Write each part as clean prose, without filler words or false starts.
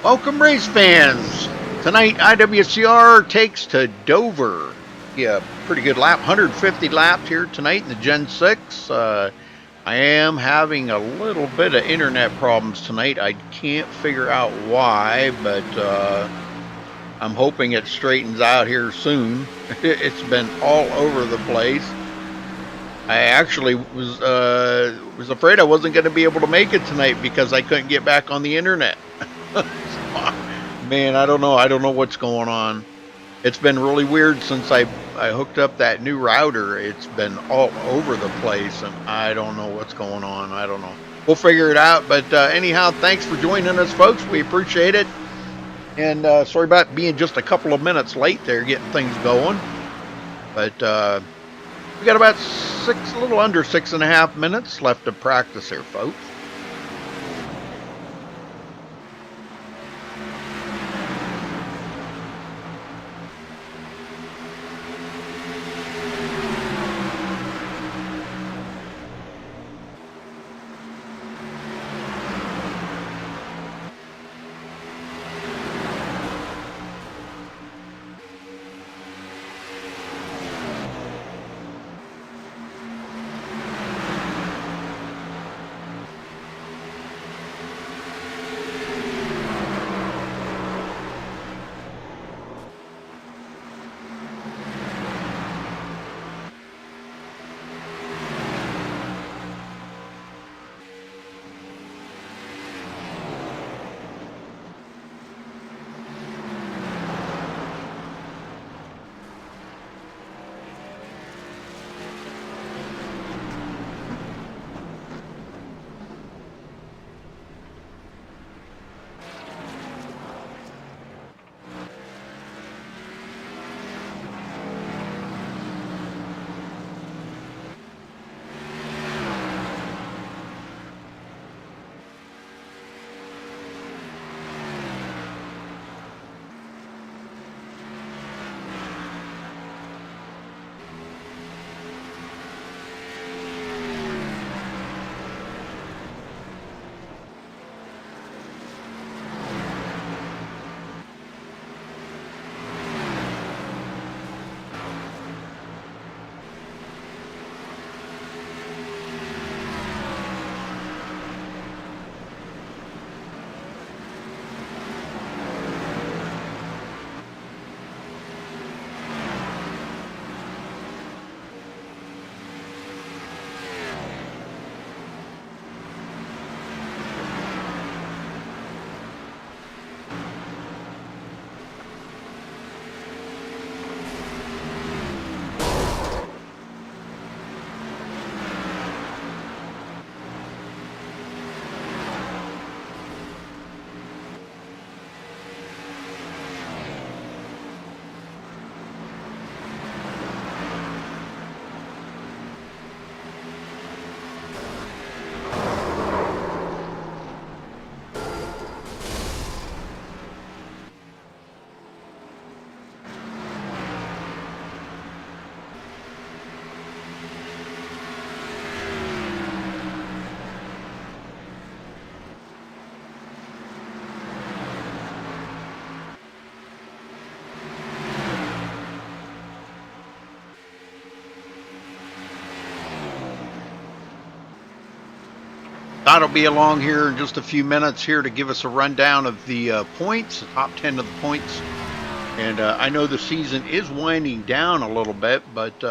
Welcome, race fans. Tonight, IWCR takes to Dover. Yeah, pretty good lap, 150 laps here tonight in the Gen 6. I am having a little bit of internet problems tonight. I can't figure out why, but I'm hoping it straightens out here soon. It's been all over the place. I actually was afraid I wasn't going to be able to make it tonight because I couldn't get back on the internet. Man, I don't know. I don't know what's going on. It's been really weird since I hooked up that new router. It's been all over the place, and I don't know what's going on. I don't know. We'll figure it out. But anyhow, thanks for joining us, folks. We appreciate it. And sorry about being just a couple of minutes late there, getting things going. But we got about a little under 6.5 minutes left to practice here, folks. Thought I'll be along here in just a few minutes here to give us a rundown of the points, the top 10 of the points. And I know the season is winding down a little bit, but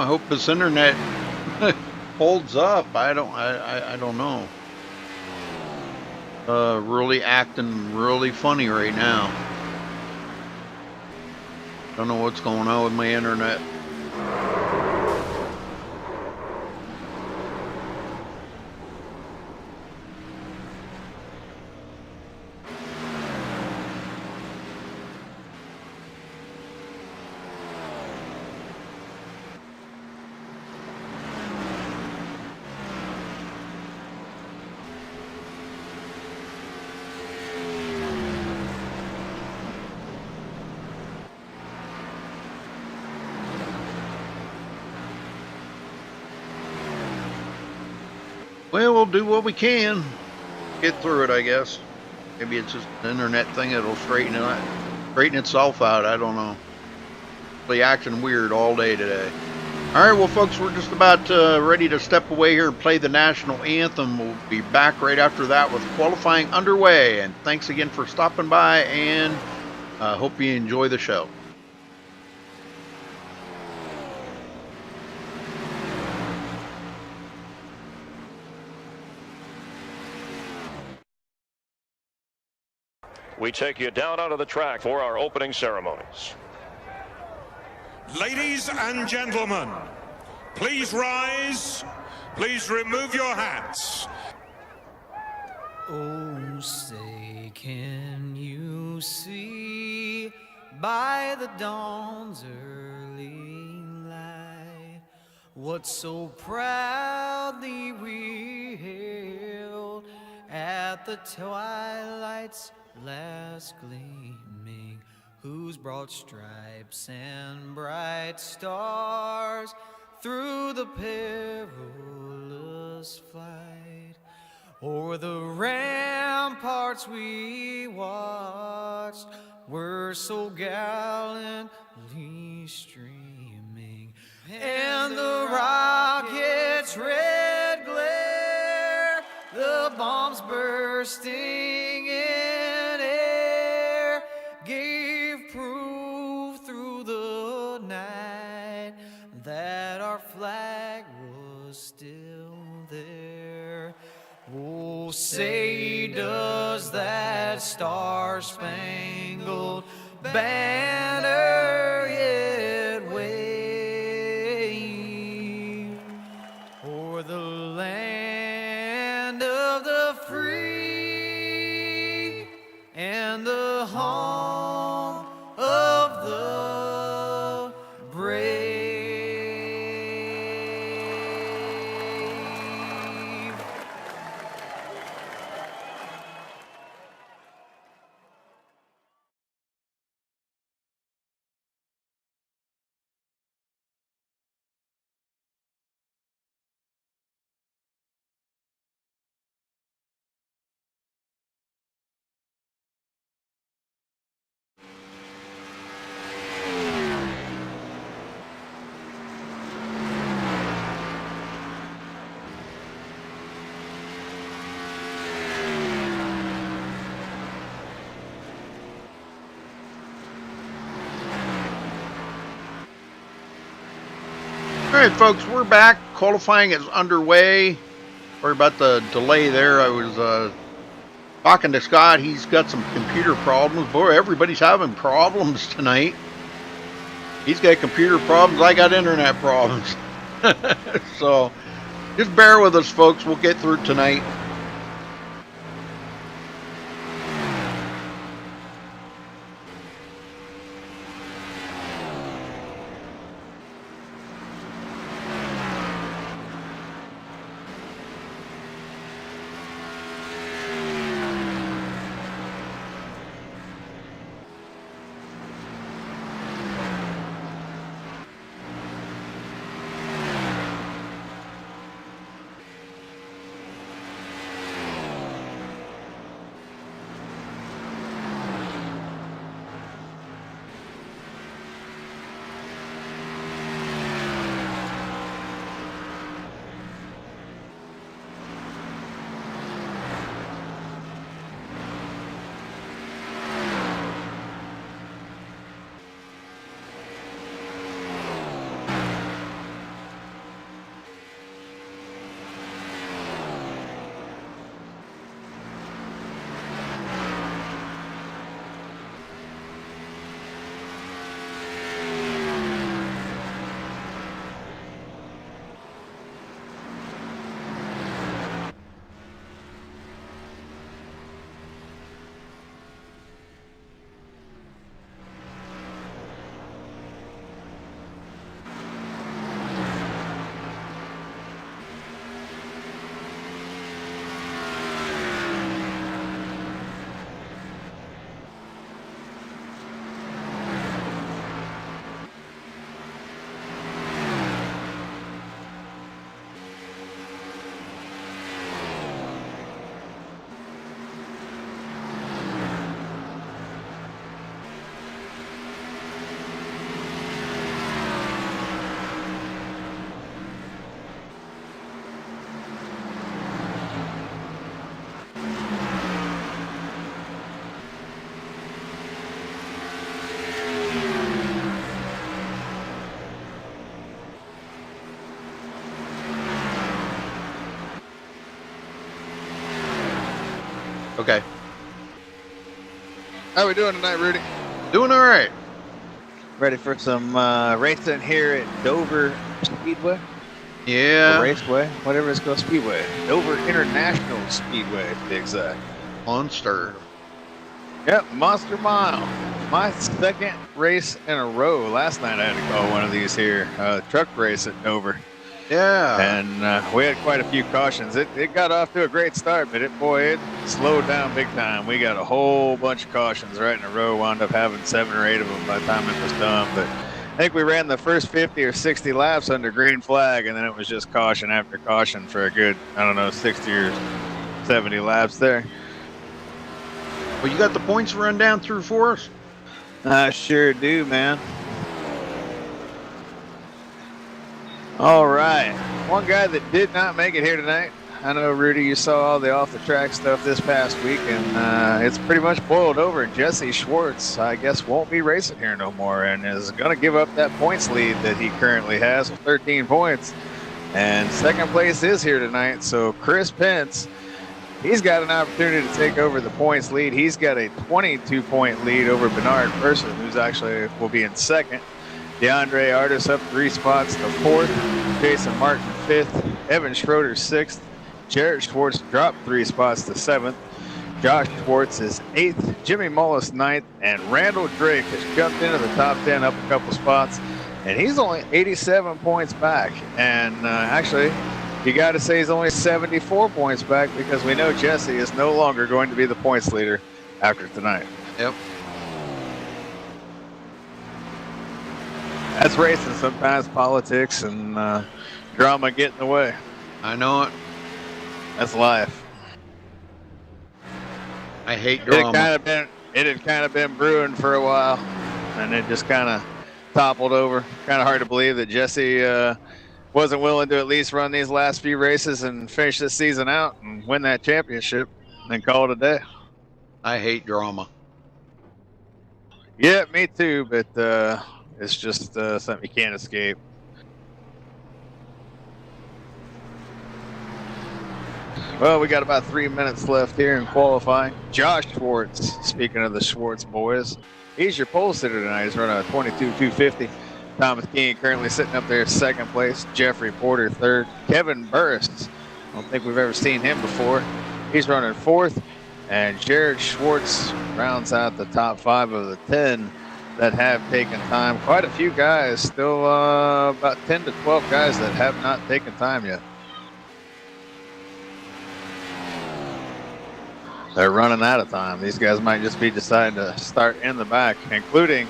I hope this internet holds up. I don't know. Really acting really funny right now. Don't know what's going on with my internet. Well, we'll do what we can. Get through it, I guess. Maybe it's just an internet thing that'll straighten itself out. I don't know. Really acting weird all day today. All right, well, folks, we're just about ready to step away here and play the national anthem. We'll be back right after that with qualifying underway. And thanks again for stopping by, and hope you enjoy the show. We take you down onto the track for our opening ceremonies. Ladies and gentlemen, please rise. Please remove your hats. Oh, say, can you see by the dawn's early light what so proudly we hailed at the twilight's last gleaming, whose broad stripes and bright stars through the perilous fight o'er the ramparts we watched were so gallantly streaming, and the rocket's red glare, the bombs bursting in air, gave proof through the night that our flag was still there. Oh, say, does that star-spangled banner yet wave o'er the land of the free and the home of the brave? All right, folks, we're back. Qualifying is underway. Sorry about the delay there. I was talking to Scott. He's got some computer problems. Boy, everybody's having problems tonight. He's got computer problems. I got internet problems. So just bear with us, folks. We'll get through tonight. Okay. How we doing tonight, Rudy? Doing all right. Ready for some racing here at Dover Speedway? Yeah. Or Raceway, whatever it's called, Speedway. Dover International Speedway, to be exact. Monster. Yep, Monster Mile. My second race in a row. Last night I had to call one of these here, truck race at Dover. Yeah. And we had quite a few cautions. It got off to a great start, but it slowed down big time. We got a whole bunch of cautions right in a row. Wound up having 7 or 8 of them by the time it was done. But I think we ran the first 50 or 60 laps under green flag, and then it was just caution after caution for a good, 60 or 70 laps there. Well, you got the points run down through for us? I sure do, man. All right. One guy that did not make it here tonight. I know, Rudy, you saw all the off-the-track stuff this past week, and it's pretty much boiled over. Jesse Schwartz, I guess, won't be racing here no more and is going to give up that points lead that he currently has of 13 points. And second place is here tonight, so Chris Pence, he's got an opportunity to take over the points lead. He's got a 22-point lead over Bernard Person, who's actually will be in second. DeAndre Artis up 3 spots to 4th. Jason Martin 5th. Evan Schroeder 6th. Jared Schwartz dropped 3 spots to 7th. Josh Schwartz is 8th. Jimmy Mullis 9th. And Randall Drake has jumped into the top 10 up a couple spots. And he's only 87 points back. And actually, you got to say he's only 74 points back because we know Jesse is no longer going to be the points leader after tonight. Yep. That's racing. Sometimes politics and drama get in the way. I know it. That's life. I hate drama. It had kind of been brewing for a while, and it just kind of toppled over. Kind of hard to believe that Jesse wasn't willing to at least run these last few races and finish this season out and win that championship and call it a day. I hate drama. Yeah, me too, but it's just something you can't escape. Well, we got about 3 minutes left here in qualifying. Josh Schwartz, speaking of the Schwartz boys, he's your pole sitter tonight. He's running a 22.250. Thomas King currently sitting up there second place. Jeffrey Porter third. Kevin Burst, I don't think we've ever seen him before. He's running 4th. And Jared Schwartz rounds out the top 5 of the 10 that have taken time. Quite a few guys, still about 10 to 12 guys that have not taken time yet. They're running out of time. These guys might just be deciding to start in the back, including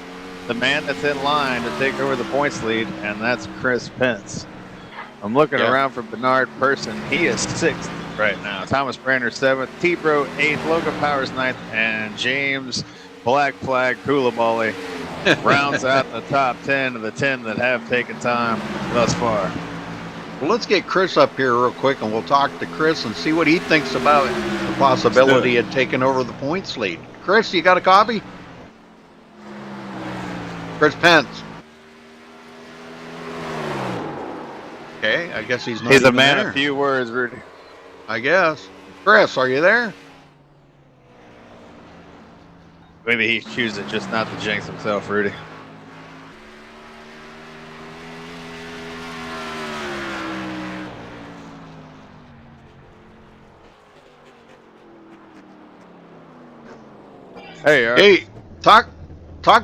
the man that's in line to take over the points lead, and that's Chris Pence. I'm looking around for Bernard Person. He is 6th right now. Thomas Brander 7th, T-Bro 8th, Logan Powers 9th, and James Black Flag Koulibaly rounds out the top 10 of the 10 that have taken time thus far. Well, let's get Chris up here real quick, and we'll talk to Chris and see what he thinks about the possibility of taking over the points lead. Chris, you got a copy? Chris Pence. Okay, I guess he's not. He's a even man there. of few words, Rudy. I guess. Chris, are you there? Maybe he chooses just not to jinx himself, Rudy. Hey, Hey, talk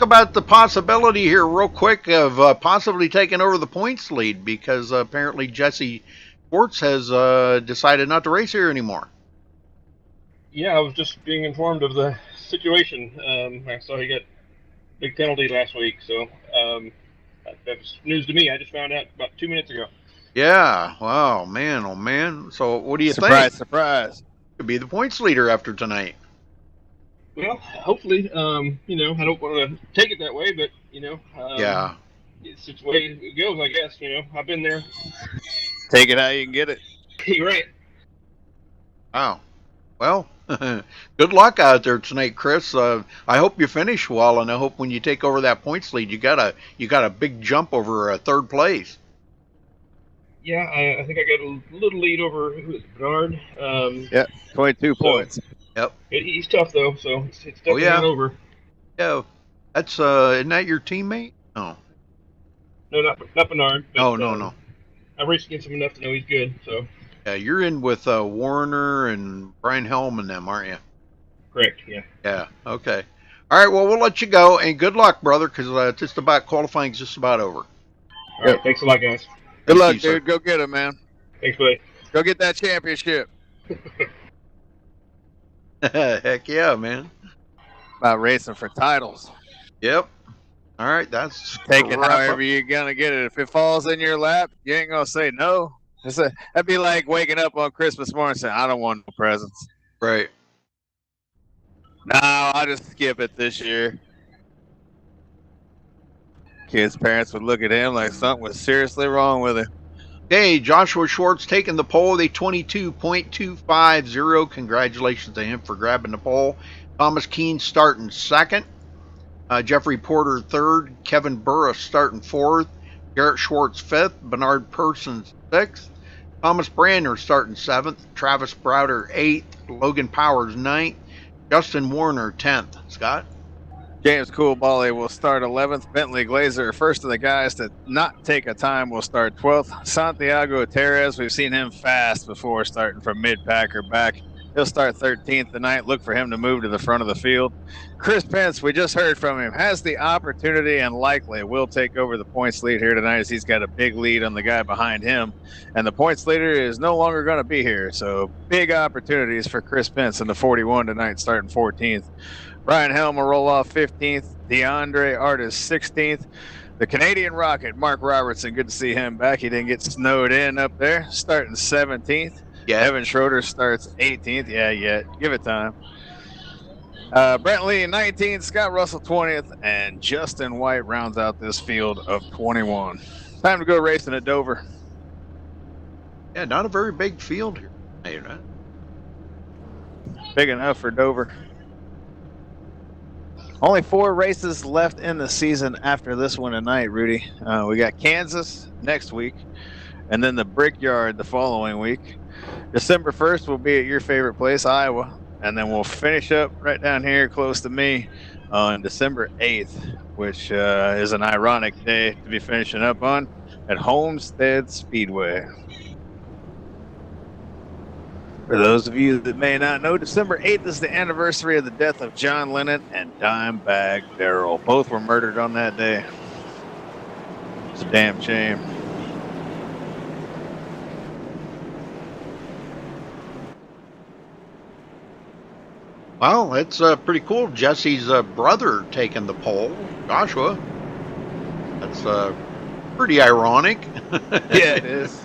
about the possibility here real quick of possibly taking over the points lead because apparently Jesse Schwartz has decided not to race here anymore. Yeah, I was just being informed of the situation. I saw he got a big penalty last week, so that was news to me. I just found out about 2 minutes ago. Yeah. Wow, man. Oh, man. So what do you think? Surprise, surprise. Could be the points leader after tonight. Well, hopefully, I don't want to take it that way, but, Yeah. it's just the way it goes, I guess. I've been there. Take it how you can get it. You're right. Wow. Well, good luck out there tonight, Chris. I hope you finish well, and I hope when you take over that points lead, you got a big jump over third place. Yeah, I think I got a little lead over Bernard. Yeah, 22 points. Yep. He's tough though, so it's definitely yeah. not over. Yeah. That's isn't that your teammate? No. No, not Bernard, but No. I've raced against him enough to know he's good. So Yeah, you're in with Warner and Brian Helm and them, aren't you? correct, yeah. Yeah. Okay. All right. Well, we'll let you go, and good luck, brother, because just about qualifying's just about over. All right, thanks a lot, guys. Good Thank luck, you, sir. dude. Go get him, man. Thanks, buddy. Go get that championship. Heck yeah, man. About racing for titles. Yep. All right. That's Take it wrap however up. you're gonna get it. If it falls in your lap, you ain't gonna say no. That'd be like waking up on Christmas morning saying, "I don't want no presents." Right. No, I'll just skip it this year. Kids' parents would look at him like something was seriously wrong with him. Okay, Joshua Schwartz taking the pole with a 22.250. Congratulations to him for grabbing the pole. Thomas Keene starting second. Jeffrey Porter third. Kevin Burris starting fourth. Garrett Schwartz fifth. Bernard Persons sixth. Thomas Brander starting seventh. Travis Browder eighth. Logan Powers ninth. Justin Warner 10th. Scott? James Coolbally will start 11th. Bentley Glazer, first of the guys to not take a time, will start 12th. Santiago Terres, we've seen him fast before, starting from mid-pack or back. He'll start 13th tonight. Look for him to move to the front of the field. Chris Pence, we just heard from him, has the opportunity and likely will take over the points lead here tonight as he's got a big lead on the guy behind him. And the points leader is no longer going to be here. So big opportunities for Chris Pence in the 41 tonight, starting 14th. Brian Helm will roll off 15th. DeAndre Artis 16th. The Canadian Rocket, Mark Robertson, good to see him back. He didn't get snowed in up there, starting 17th. Yeah. Evan Schroeder starts 18th. Yeah, give it time. Brent Lee 19th, Scott Russell 20th, and Justin White rounds out this field of 21. Time to go racing at Dover. Yeah, not a very big field here. Hey, right? Big enough for Dover. Only 4 races left in the season after this one tonight, Rudy. We got Kansas next week, and then the Brickyard the following week. December 1st will be at your favorite place, Iowa, and then we'll finish up right down here close to me on December 8th, which is an ironic day to be finishing up on at Homestead Speedway. For those of you that may not know, December 8th is the anniversary of the death of John Lennon and Dimebag Darrell. Both were murdered on that day. It's a damn shame. Well, it's pretty cool. Jesse's brother taking the pole, Joshua. That's pretty ironic. Yeah, it is.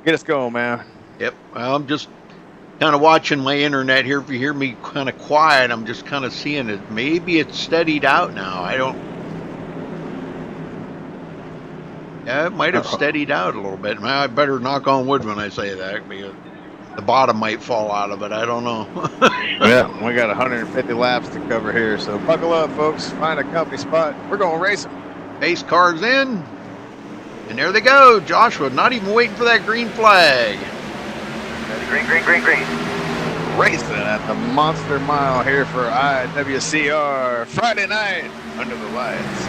Get us going, man. Yep. Well, I'm just kind of watching my internet here. If you hear me kind of quiet, I'm just kind of seeing it. Maybe it's steadied out now. I don't. Yeah, it might have steadied out a little bit. I better knock on wood when I say that, because the bottom might fall out of it. I don't know. Yeah, we got 150 laps to cover here, so buckle up, folks. Find a comfy spot. We're going racing. Base cars in. And there they go. Joshua not even waiting for that green flag. Green. Racing at the Monster Mile here for IWCR Friday night under the lights.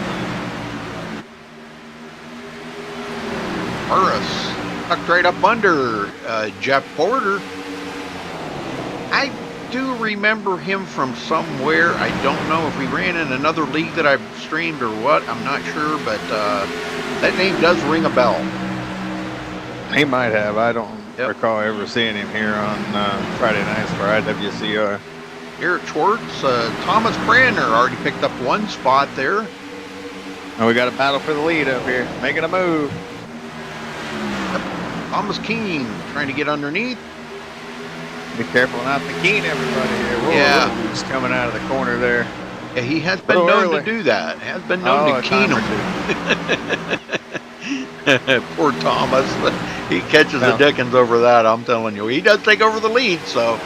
Burris tucked right up under Jeff Porter. I do remember him from somewhere. I don't know if he ran in another league that I've streamed or what. I'm not sure, but that name does ring a bell. He might have. I don't recall ever seeing him here on Friday nights for IWCR. Garrett Schwartz, Thomas Brander already picked up one spot there. And we got a battle for the lead up here, making a move. Thomas Keene trying to get underneath. Be careful not to keen everybody here. Whoa, Yeah. Just coming out of the corner there. Yeah, he has been known to do that. Has been known to keen him. Poor Thomas. He catches the dickens over that, I'm telling you. He does take over the lead, so.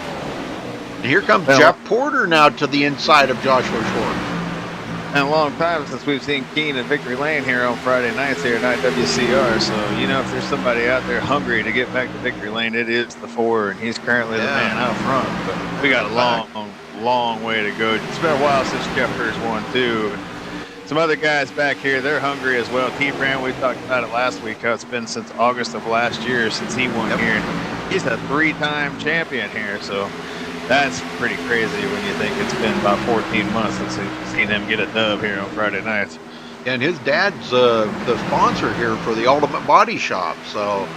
And here comes Jeff Porter now to the inside of Joshua Schwartz. in a long time since we've seen Keene and Victory Lane here on Friday nights here at IWCR. So, you know, if there's somebody out there hungry to get back to Victory Lane, it is the 4, and he's currently the man out front. But we got a long way to go. It's been a while since Jeffers won, too. Some other guys back here, they're hungry as well. T-Brand, we talked about it last week, how it's been since August of last year since he won here. He's a 3-time champion here, so that's pretty crazy when you think it's been about 14 months since we've seen him get a dub here on Friday nights. And his dad's the sponsor here for the Ultimate Body Shop, so,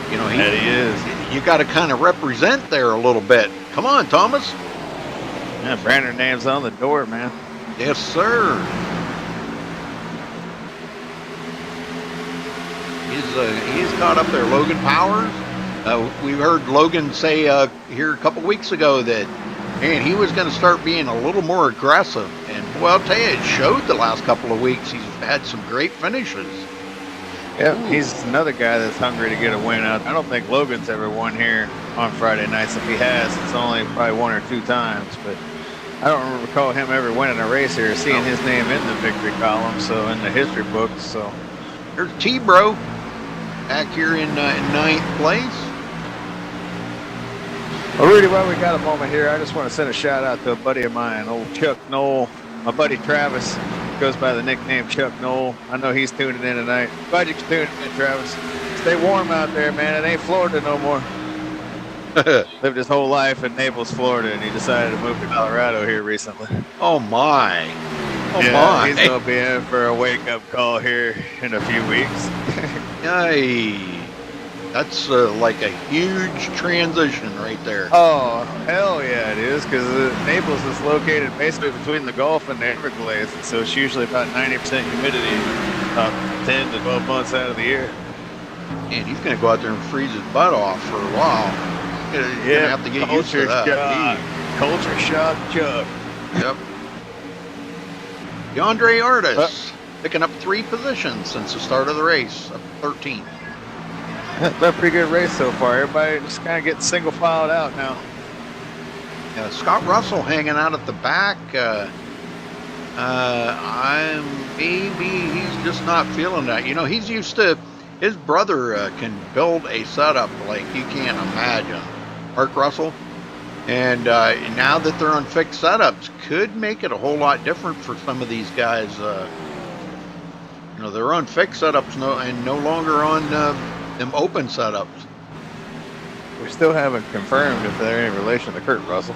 you know, he is. You got to kind of represent there a little bit. Come on, Thomas. Yeah, Brandon name's on the door, man. Yes, sir. He's caught up there. Logan Powers. We heard Logan say here a couple weeks ago that, man, he was going to start being a little more aggressive. And, well, I'll tell you, it showed the last couple of weeks. He's had some great finishes. Yeah, he's another guy that's hungry to get a win out. I don't think Logan's ever won here on Friday nights. If he has, it's only probably 1 or 2 times. But I don't recall him ever winning a race here, seeing his name in the victory column, so in the history books. So there's T-Bro back here in 9th place. Well, Rudy, while we got a moment here, I just want to send a shout out to a buddy of mine, old Chuck Knoll. My buddy Travis goes by the nickname Chuck Knoll. I know he's tuning in tonight. Glad you're tuning in, Travis. Stay warm out there, man. It ain't Florida no more. Lived his whole life in Naples, Florida, and he decided to move to Colorado here recently. Oh, my. Oh, yeah, my. He's going to be in for a wake-up call here in a few weeks. Yay. That's like a huge transition right there. Oh, hell yeah, it is, because Naples is located basically between the Gulf and the Everglades, and so it's usually about 90% humidity about 10 to 12 months out of the year. And he's going to go out there and freeze his butt off for a while. You're going to have to get used to that. Culture shock, Chuck. Yep. DeAndre Artis picking up 3 positions since the start of the race, up 13. That's been a pretty good race so far. Everybody just kind of getting single filed out now. Scott Russell hanging out at the back. Maybe he's just not feeling that. You know, he's used to, his brother can build a setup like you can't imagine. Mark Russell. And now that they're on fixed setups, could make it a whole lot different for some of these guys. You know, they're on fixed setups and no longer on them open setups. We still haven't confirmed if they're in relation to Kurt Russell.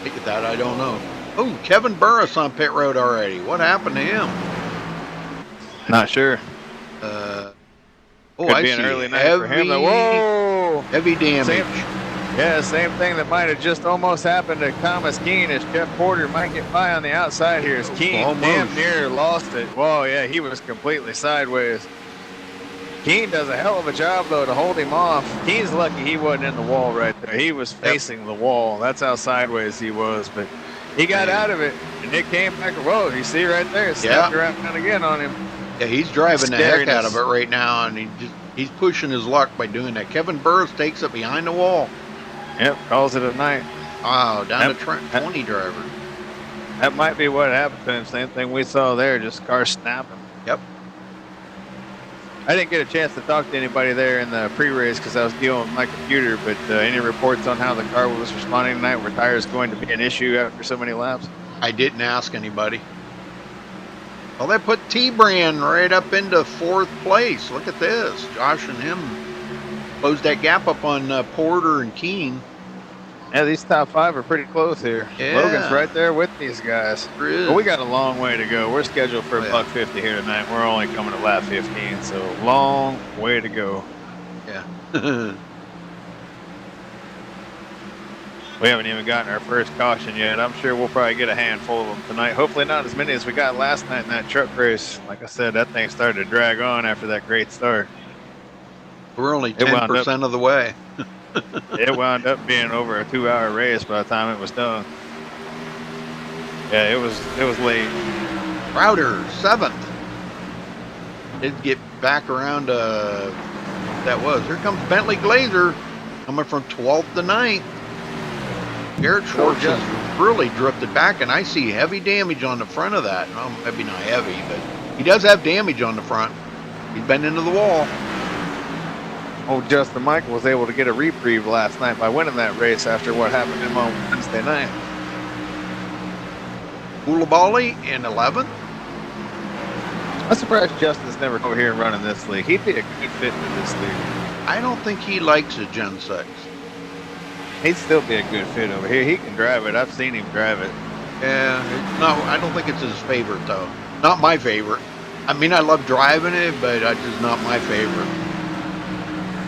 Look at that, I don't know. Oh, Kevin Burris on pit road already. What happened to him? Not sure. I see. An early night for him. Whoa! Heavy damage. Same thing that might have just almost happened to Thomas Keene as Jeff Porter might get by on the outside here. As Keene damn near lost it. Whoa, yeah, he was completely sideways. Keene does a hell of a job, though, to hold him off. Keene's lucky he wasn't in the wall right there. He was facing the wall. That's how sideways he was. But he got out of it, and it came back. Whoa, you see right there? It snapped around again on him. Yeah, he's driving the heck out of it right now, and he's pushing his luck by doing that. Kevin Burris takes it behind the wall. Yep, calls it a night. Wow, down to 20 driver. That might be what happened to him. Same thing we saw there, just car snapping. Yep. I didn't get a chance to talk to anybody there in the pre-race because I was dealing with my computer, but any reports on how the car was responding tonight? Were tires going to be an issue after so many laps? I didn't ask anybody. Well, they put T-Brand right up into 4th place. Look at this. Josh and him closed that gap up on Porter and Keene. Yeah, these top 5 are pretty close here. Yeah. Logan's right there with these guys. But we got a long way to go. We're scheduled for $150 here tonight. We're only coming to lap 15, so long way to go. Yeah. We haven't even gotten our first caution yet. I'm sure we'll probably get a handful of them tonight. Hopefully not as many as we got last night in that truck race. Like I said, that thing started to drag on after that great start. We're only 10% of the way. It wound up being over a 2-hour race by the time it was done. Yeah, it was late. Crowder, 7th. Did get back around that was. Here comes Bentley Glazer coming from 12th to 9th. Garrett Schwartz is really drifted back, and I see heavy damage on the front of that. Well, maybe not heavy, but he does have damage on the front. He's been into the wall. Oh, Justin Michael was able to get a reprieve last night by winning that race after what happened to him on Wednesday night. Koulibaly in 11th. I'm surprised Justin's never over here and running this league. He'd be a good fit for this league. I don't think he likes a Gen 6. He'd still be a good fit over here. He can drive it. I've seen him drive it. Yeah, no, I don't think it's his favorite, though. Not my favorite. I mean, I love driving it, but it's just not my favorite.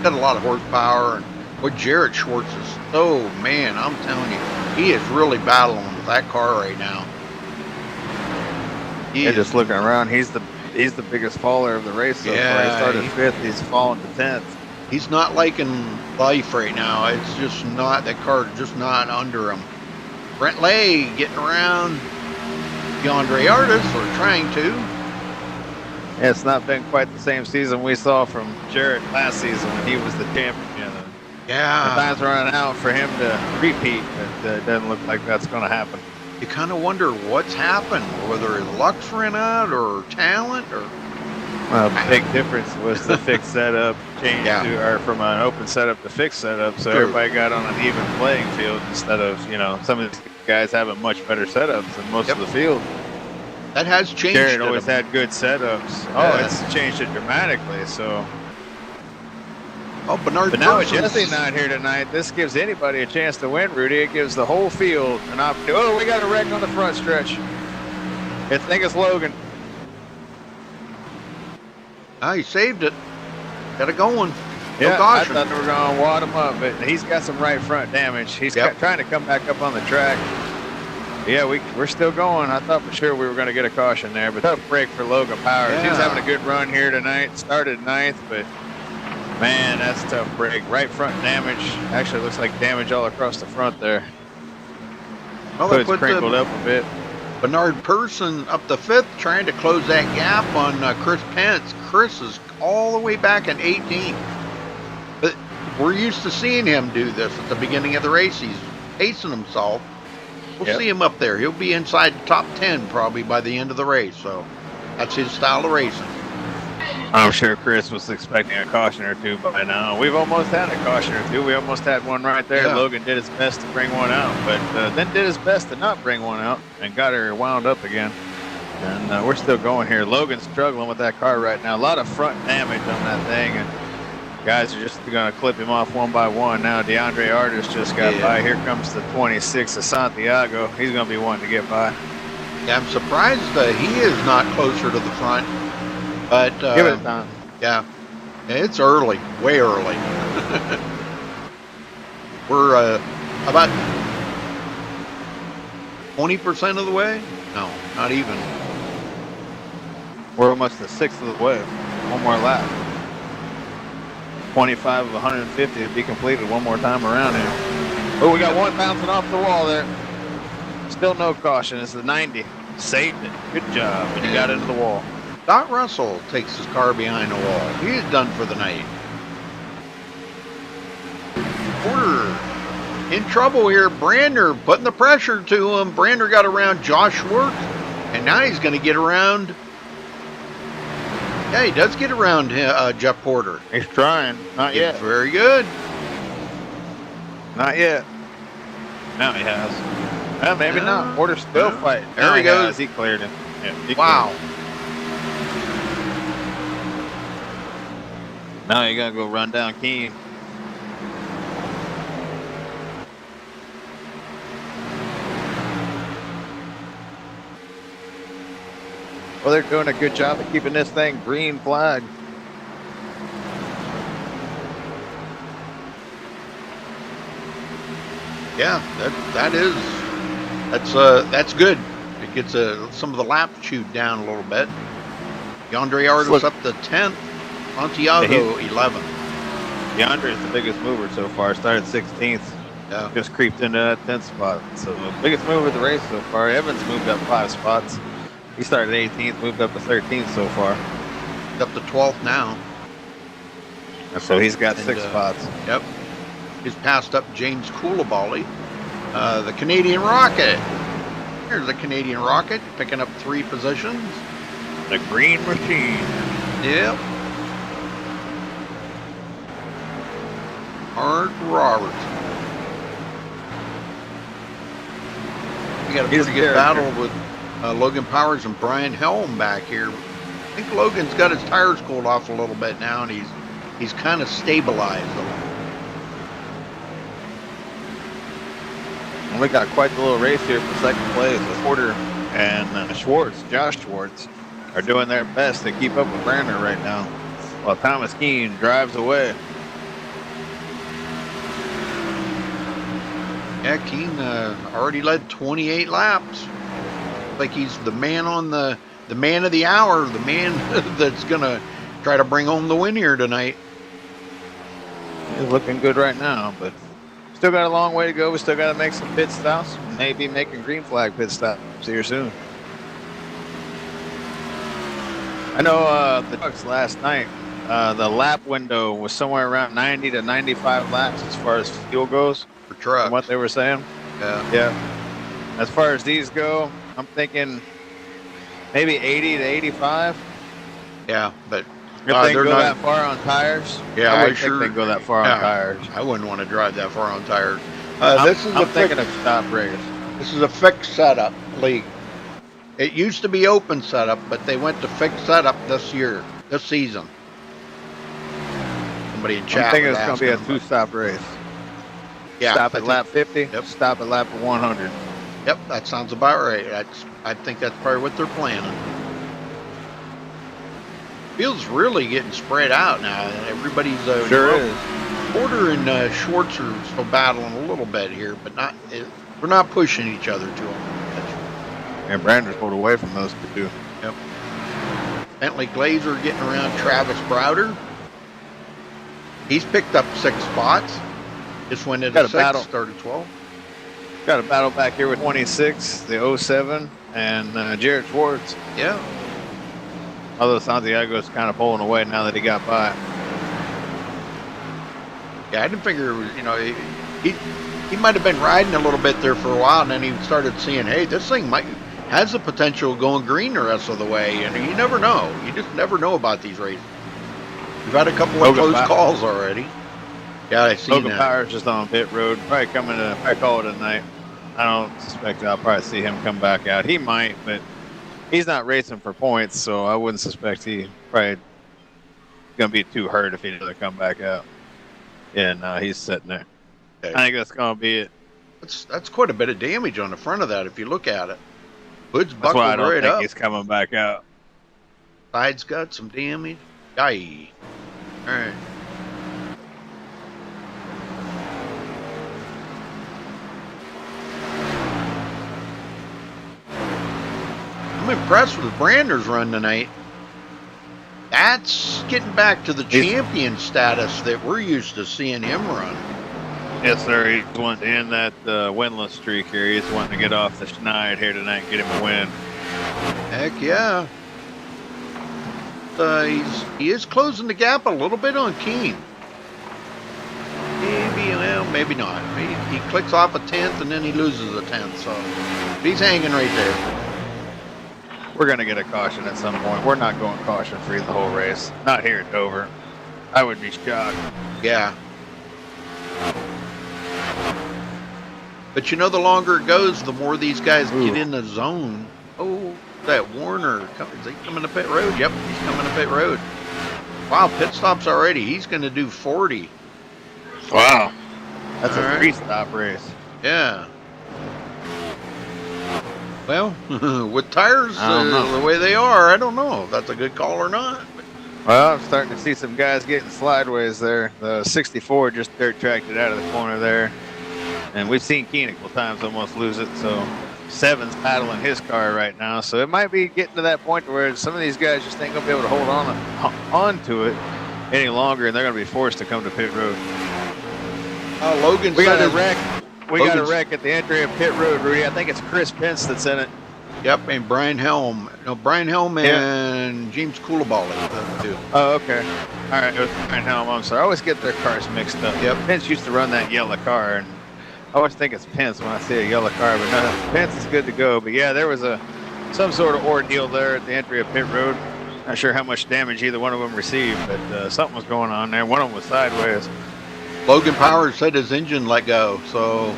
Got a lot of horsepower, and what Jared Schwartz is, oh man, I'm telling you, he is really battling with that car right now. Yeah, just looking around, he's the biggest faller of the race so far. He started 5th, he's fallen to 10th. He's not liking life right now. It's just not, that car just not under him. Brent Lay getting around DeAndre Artis, or trying to. Yeah, it's not been quite the same season we saw from Jarrett last season when he was the champion. Yeah. The time's running out for him to repeat, but it doesn't look like that's going to happen. You kind of wonder what's happened, whether his luck's ran out or talent or. Well, the big difference was the fixed setup change or from an open setup to fixed setup, so everybody got on an even playing field instead of, some of these guys having much better setups than most of the field. That has changed. Jared always had good setups. Oh, it's changed it dramatically, so. Oh, Bernard. But now with Jesse not here tonight, this gives anybody a chance to win, Rudy. It gives the whole field an opportunity. Oh, we got a wreck on the front stretch. I think it's Logan. Ah, he saved it. Got it going. Yeah, I thought they were going to wad him up, but he's got some right front damage. He's trying to come back up on the track. Yeah, we're still going. I thought for sure we were going to get a caution there, but tough break for Logan Powers. Yeah. He was having a good run here tonight. Started 9th, but man, that's a tough break. Right front damage. Actually, looks like damage all across the front there. Well, Hood's crinkled up a bit. Bernard Person up the 5th, trying to close that gap on Chris Pence. Chris is all the way back in 18th. But we're used to seeing him do this at the beginning of the race. He's pacing himself. We'll see him up there. He'll be inside the top 10 probably by the end of the race. So that's his style of racing. I'm sure Chris was expecting a caution or two by now. We've almost had a caution or two. We almost had one right there. Yeah. Logan did his best to bring one out, but then did his best to not bring one out and got her wound up again. And we're still going here. Logan's struggling with that car right now. A lot of front damage on that thing, and guys are just going to clip him off one by one. Now DeAndre Artis just got by. Here comes the 26 of Santiago. He's going to be wanting to get by. Yeah, I'm surprised he is not closer to the front. But give it time. Yeah, it's early, way early. We're about 20% of the way. No, not even. We're almost a 6th of the way. One more lap. 25 of 150 to be completed one more time around here. Oh, we got one bouncing off the wall there. Still no caution. It's the 90. Saved it. Good job. And he got into the wall. Scott Russell takes his car behind the wall. He is done for the night. Porter in trouble here. Brander putting the pressure to him. Brander got around Josh Schwartz, and now he's going to get around. Yeah, he does get around Jeff Porter. He's trying. Not yet. Very good. Not yet. Now he has. Well, maybe not. Porter's still fighting. There he goes. He cleared him. Yeah, Wow. Now you gotta go run down Keene. Well, they're doing a good job of keeping this thing green flag. Yeah, that's good. It gets some of the laps chewed down a little bit. DeAndre Artis up to 10th. Santiago 11th. DeAndre is the biggest mover so far. Started 16th. Yeah. Just creeped into that 10th spot. So the biggest mover of the race so far. Evans moved up 5 spots. He started 18th, moved up to 13th so far. He's up to 12th now. So he's got 6 spots. Yep. He's passed up James Koulibaly. The Canadian Rocket. Here's the Canadian Rocket picking up 3 positions. The Green Machine. Yep. Art Roberts. We got a He's pretty a good character. battle with Logan Powers and Brian Helm back here. I think Logan's got his tires cooled off a little bit now, and he's kind of stabilized a little. We got quite the little race here for second place. Porter and Schwartz, Josh Schwartz, are doing their best to keep up with Brandon right now, while Thomas Keene drives away. Yeah, Keene already led 28 laps. Like he's the man on the man of the hour, the man that's gonna try to bring home the win here tonight. He's looking good right now, but still got a long way to go. We still got to make some pit stops. Maybe making green flag pit stops here soon. I know the trucks last night, the lap window was somewhere around 90 to 95 laps as far as fuel goes. For trucks. From what they were saying. Yeah. As far as these go, I'm thinking maybe 80 to 85. Yeah, but If they go that far on tires, Yeah, I I wouldn't sure- think they go that far yeah. on tires. I wouldn't want to drive that far on tires. I'm I'm thinking of stop race. This is a fixed setup league. It used to be open setup, but they went to fixed setup this season. Somebody in chat I'm thinking was it's going to be a asking about- two-stop race. Yeah, Stop I at think- lap 50, Yep. stop at lap 100. Yep, that sounds about right. I think that's probably what they're planning. Feels really getting spread out now. Everybody's Sure is. Porter and Schwartz are still battling a little bit here, but we're not pushing each other too much. And Brandon's pulled away from those two. Yep. Bentley Glazer getting around Travis Browder. He's picked up 6 spots. Just went into Got a 6, battle. started 12. Got a battle back here with 26, the 07, and Jared Schwartz. Yeah. Although Santiago's kind of pulling away now that he got by. Yeah, I didn't figure it was, he might have been riding a little bit there for a while, and then he started seeing, hey, this thing has the potential of going green the rest of the way, and you never know. You just never know about these races. We've had a couple of Logan close calls already. Yeah, I see Logan that. Powers just on pit road. Probably call it a night. I don't suspect I'll probably see him come back out. He might, but he's not racing for points, so I wouldn't suspect he probably going to be too hurt if he doesn't come back out. And he's sitting there. Okay. I think that's going to be it. That's quite a bit of damage on the front of that if you look at it. Hood's That's why I buckled don't right think up. he's coming back out. Side's got some damage. Aye. All right. I'm impressed with Brander's run tonight. That's getting back to the champion status that we're used to seeing him run. Yes, sir. He's wanting to end that winless streak here. He's wanting to get off the schneid here tonight and get him a win. Heck yeah. He is closing the gap a little bit on Keene. Maybe not. He clicks off a 10th and then he loses a 10th. So he's hanging right there. We're going to get a caution at some point. We're not going caution free the whole race. Not here at Dover. I would be shocked. Yeah. But the longer it goes, the more these guys get in the zone. Oh, that Warner. Is he coming to pit road? Yep, he's coming to pit road. Wow, pit stops already. He's going to do 40. Wow. That's All a right. 3-stop race. Yeah. Well, with tires I don't know. the way they are, I don't know if that's a good call or not. Well, I'm starting to see some guys getting slideways there. The 64 just dirt tracked it out of the corner there. And we've seen Keene a couple times almost lose it. So 7's paddling his car right now. So it might be getting to that point where some of these guys just ain't going to be able to hold on to it any longer. And they're going to be forced to come to pit road. Logan We got said a wreck. We got a Logan's- wreck at the entry of pit road, Rudy. I think it's Chris Pence that's in it. Yep, and Brian Helm. No, Brian Helm and James Coulibaly. Too. Oh, okay. All right. It was Brian Helm. I'm sorry. I always get their cars mixed up. Yep. Pence used to run that yellow car, and I always think it's Pence when I see a yellow car, but no, Pence is good to go. But yeah, there was some sort of ordeal there at the entry of pit road. Not sure how much damage either one of them received, but something was going on there. One of them was sideways. Logan Powers said his engine let go, so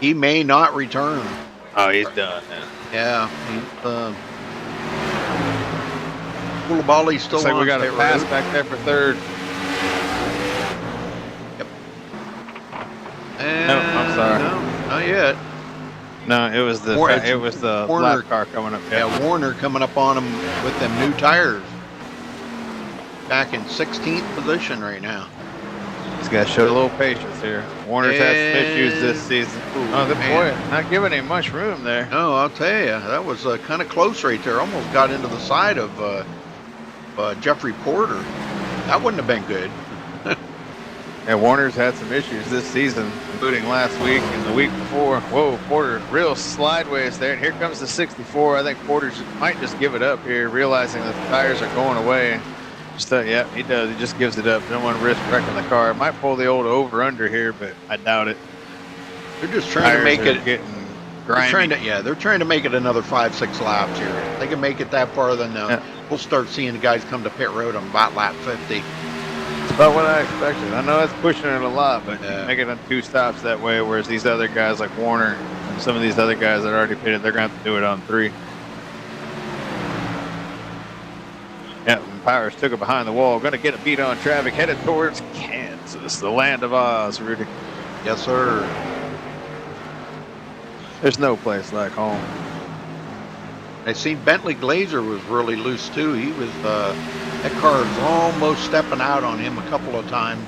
he may not return. Oh, he's done now. Yeah. Koulibaly's still Looks like on we got a pit pass road. back there for third. And No, I'm sorry. No, not yet. No, it was the Warner lap car coming up. Yeah, Warner coming up on him with them new tires. Back in 16th position right now. These guys showed a little patience here. Warner's had some issues this season. Oh, the boy, not giving him much room there. No, I'll tell you, that was kind of close right there. Almost got into the side of Jeffrey Porter. That wouldn't have been good. Yeah, Warner's had some issues this season, including last week and the week before. Whoa, Porter real slideways there. And here comes the 64. I think Porter might just give it up here, realizing that the tires are going away. Yeah, he does. He just gives it up. Don't want to risk wrecking the car. Might pull the old over-under here, but I doubt it. They're just trying to make it getting grimy. They're trying to make it another 5-6 laps here. If they can make it that far, then we'll start seeing the guys come to pit road on about lap 50. It's about what I expected. I know that's pushing it a lot, but make it on 2 stops that way, whereas these other guys like Warner and some of these other guys that are already pitted, they're going to have to do it on 3. Yeah, Powers took it behind the wall. Going to get a beat on traffic, headed towards Kansas, the land of Oz, Rudy. Yes, sir. There's no place like home. I seen Bentley Glazer was really loose too. He was that car was almost stepping out on him a couple of times.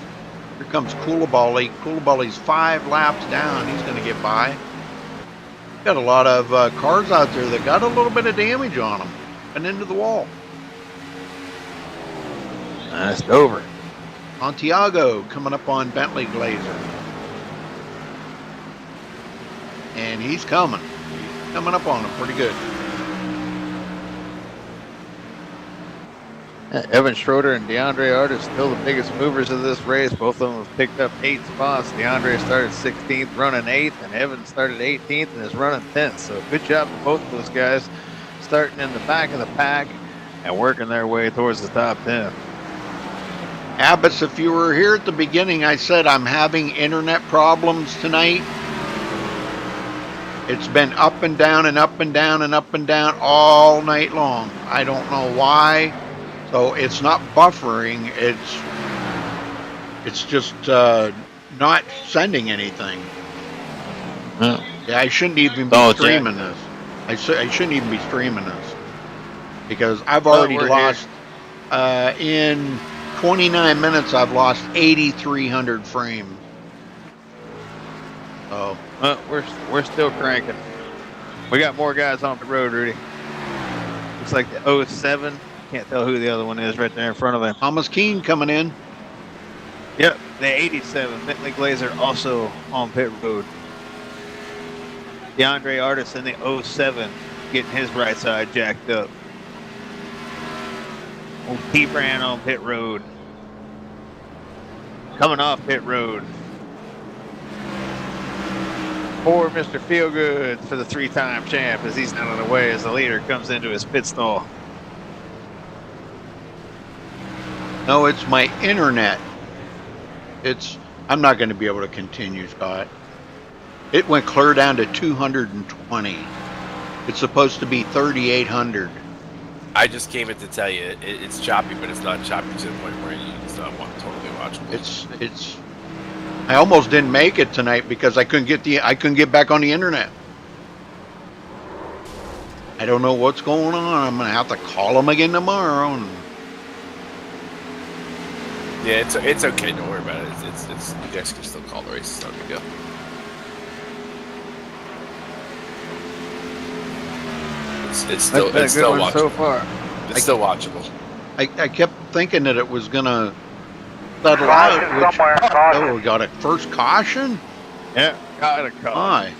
Here comes Koulibaly. Koulibaly's 5 laps down. He's going to get by. Got a lot of cars out there that got a little bit of damage on them and into the wall. That's over. Santiago coming up on Bentley Glazer. And he's coming. He's coming up on him pretty good. Evan Schroeder and DeAndre Artis still the biggest movers of this race. Both of them have picked up 8 spots. DeAndre started 16th, running 8th, and Evan started 18th and is running 10th. So good job to both of those guys starting in the back of the pack and working their way towards the top 10. Abbas, if you were here at the beginning, I said I'm having internet problems tonight. It's been up and down and up and down and up and down all night long. I don't know why. So it's not buffering. It's just not sending anything. Oh. Yeah, I shouldn't even be streaming this. I shouldn't even be streaming this because I've already lost in 29 minutes. I've lost 8,300 frames. So we're still cranking. We got more guys on the road, Rudy. Looks like the 07. Can't tell who the other one is right there in front of him. Thomas Keene coming in. Yep, the 87. Bentley Glazer also on pit road. DeAndre Artis in the 07 getting his right side jacked up. Old T-Brand on pit road. Coming off pit road. Poor Mr. Feelgood for the 3-time champ as he's out of the way as the leader comes into his pit stall. No, it's my internet. I'm not going to be able to continue, Scott. It went clear down to 220. It's supposed to be 3,800. I just came in to tell you it's choppy, but it's not choppy to the point where it's not totally watchable. I almost didn't make it tonight because I couldn't get back on the internet. I don't know what's going on. I'm gonna have to call them again tomorrow. Yeah, it's okay. Don't worry about it. It's you guys can still call the race. It's not a big deal. It's still watchable so far. It's still watchable. I kept thinking that it was gonna settle out. Oh, we got a first caution. Yeah, got a caution. Why?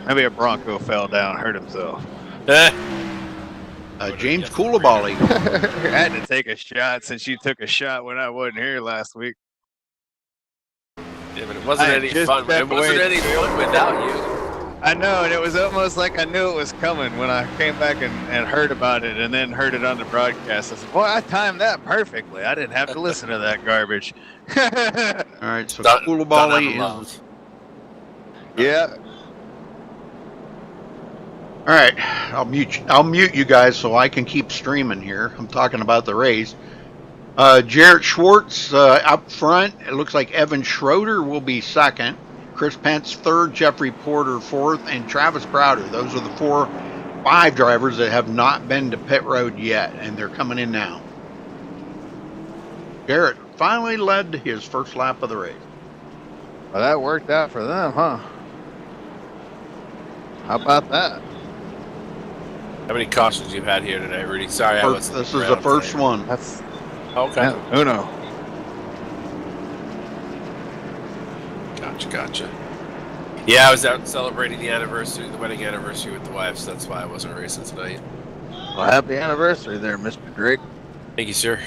Maybe a Bronco fell down, hurt himself. James Koulibaly. I had to take a shot since you took a shot when I wasn't here last week. Yeah, but it wasn't I any just fun. It stepped wasn't away any to fun without you. I know, and it was almost like I knew it was coming when I came back and heard about it, and then heard it on the broadcast. I said, "Boy, I timed that perfectly. I didn't have to listen to that garbage." All right, so Done out Koulibaly of is. love. Yeah. All right, I'll mute you guys so I can keep streaming here. I'm talking about the race. Jarrett Schwartz up front. It looks like Evan Schroeder will be second. Chris Pence third. Jeffrey Porter fourth. And Travis Crowder. Those are the 5 drivers that have not been to pit road yet, and they're coming in now. Jarrett finally led his first lap of the race. Well, that worked out for them, huh? How about that? How many cautions you've had here today, Rudy? Sorry, I was. This is the first one. That's Okay. yeah, Uno. Gotcha. Yeah, I was out celebrating the wedding anniversary with the wife, so that's why I wasn't racing tonight. Well, happy anniversary there, Mr. Drake. Thank you, sir.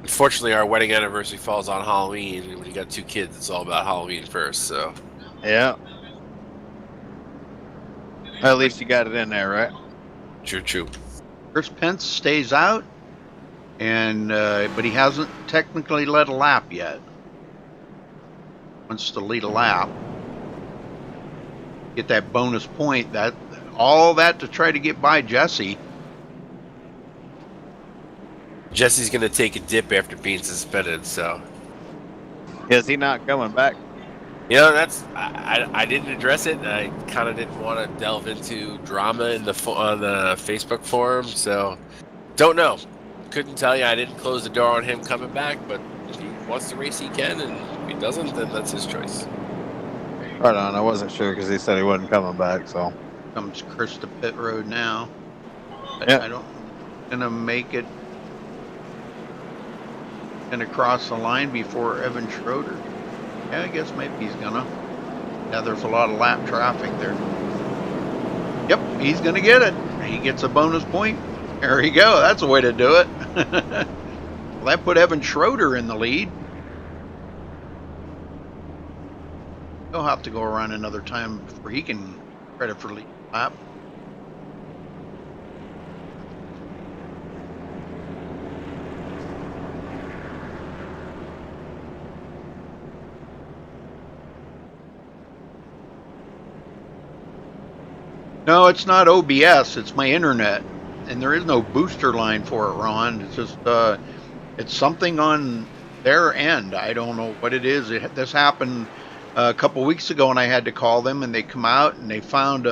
Unfortunately, our wedding anniversary falls on Halloween, and when you got 2 kids, it's all about Halloween first, so. Yeah. At least you got it in there, right? True. Chris Pence stays out, and but he hasn't technically led a lap yet. Wants to lead a lap, get that bonus point. All that to try to get by Jesse. Jesse's going to take a dip after being suspended, so. Is he not coming back? You know, I didn't address it. I kind of didn't want to delve into drama on the Facebook forum, so don't know. Couldn't tell you. I didn't close the door on him coming back, but if he wants to race, he can, and if he doesn't, then that's his choice. Right on. I wasn't sure because he said he wasn't coming back, so. Comes Chris to pit road now. Yeah. I don't gonna make it. Gonna cross the line before Evan Schroeder. Yeah, I guess maybe he's gonna. Yeah, there's a lot of lap traffic there. Yep, he's gonna get it. He gets a bonus point. There you go. That's a way to do it. Well, that put Evan Schroeder in the lead. He'll have to go around another time before he can credit for lead lap. No, it's not OBS. It's my internet, and there is no booster line for it, Ron. It's just it's something on their end. I don't know what it is. This happened a couple weeks ago, and I had to call them, and they come out and they found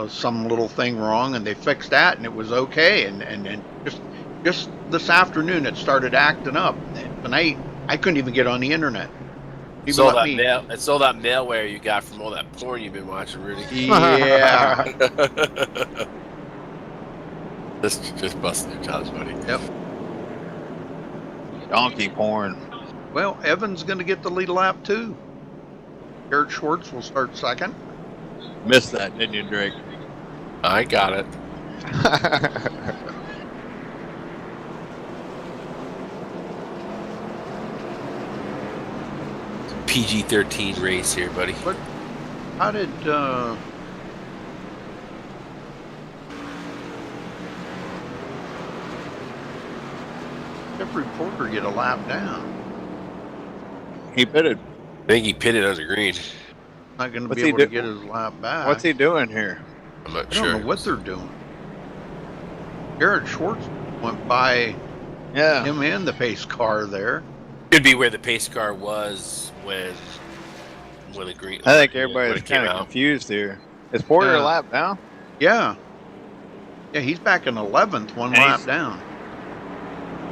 some little thing wrong, and they fixed that, and it was okay. And just this afternoon, it started acting up. Tonight, I couldn't even get on the internet. It's all that malware you got from all that porn you've been watching, Rudy. Yeah. just busting your chops, buddy. Yep. Donkey porn. Well, Evan's going to get the lead lap too. Garrett Schwartz will start second. Missed that, didn't you, Drake? I got it. PG-13 race here, buddy. How did Jeffrey Porter get a lap down? He pitted. I think he pitted under green. Not going to be able to get his lap back. What's he doing here? I'm not I sure. don't know what they're doing. Garrett Schwartz went by him and the pace car there. Could be where the pace car was when the green. I think everybody's kind of confused here. Is Porter a lap down? Yeah. Yeah, he's back in 11th, one lap down.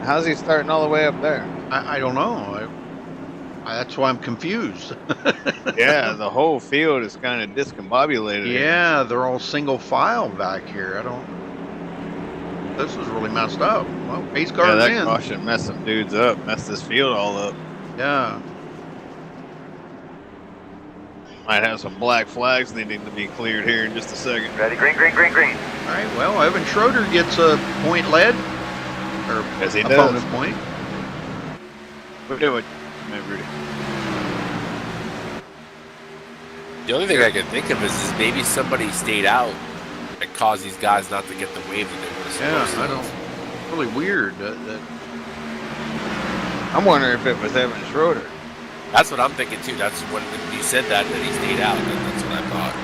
How's he starting all the way up there? I don't know. That's why I'm confused. Yeah, the whole field is kind of discombobulated. Yeah, they're all single file back here. This is really messed up. Well, pace car's in. That caution messed some dudes up, messed this field all up. Yeah. Might have some black flags needing to be cleared here in just a second. Ready, green, green, green, green. All right, well, Evan Schroeder gets a point lead, or Yes, he a does. bonus point. We're doing man, Rudy. The only thing I can think of is maybe somebody stayed out and caused these guys not to get the wave that they were supposed to. I don't. Really weird. I'm wondering if it was Evan Schroeder. That's what I'm thinking too. That's when you said that he stayed out. That's what I thought.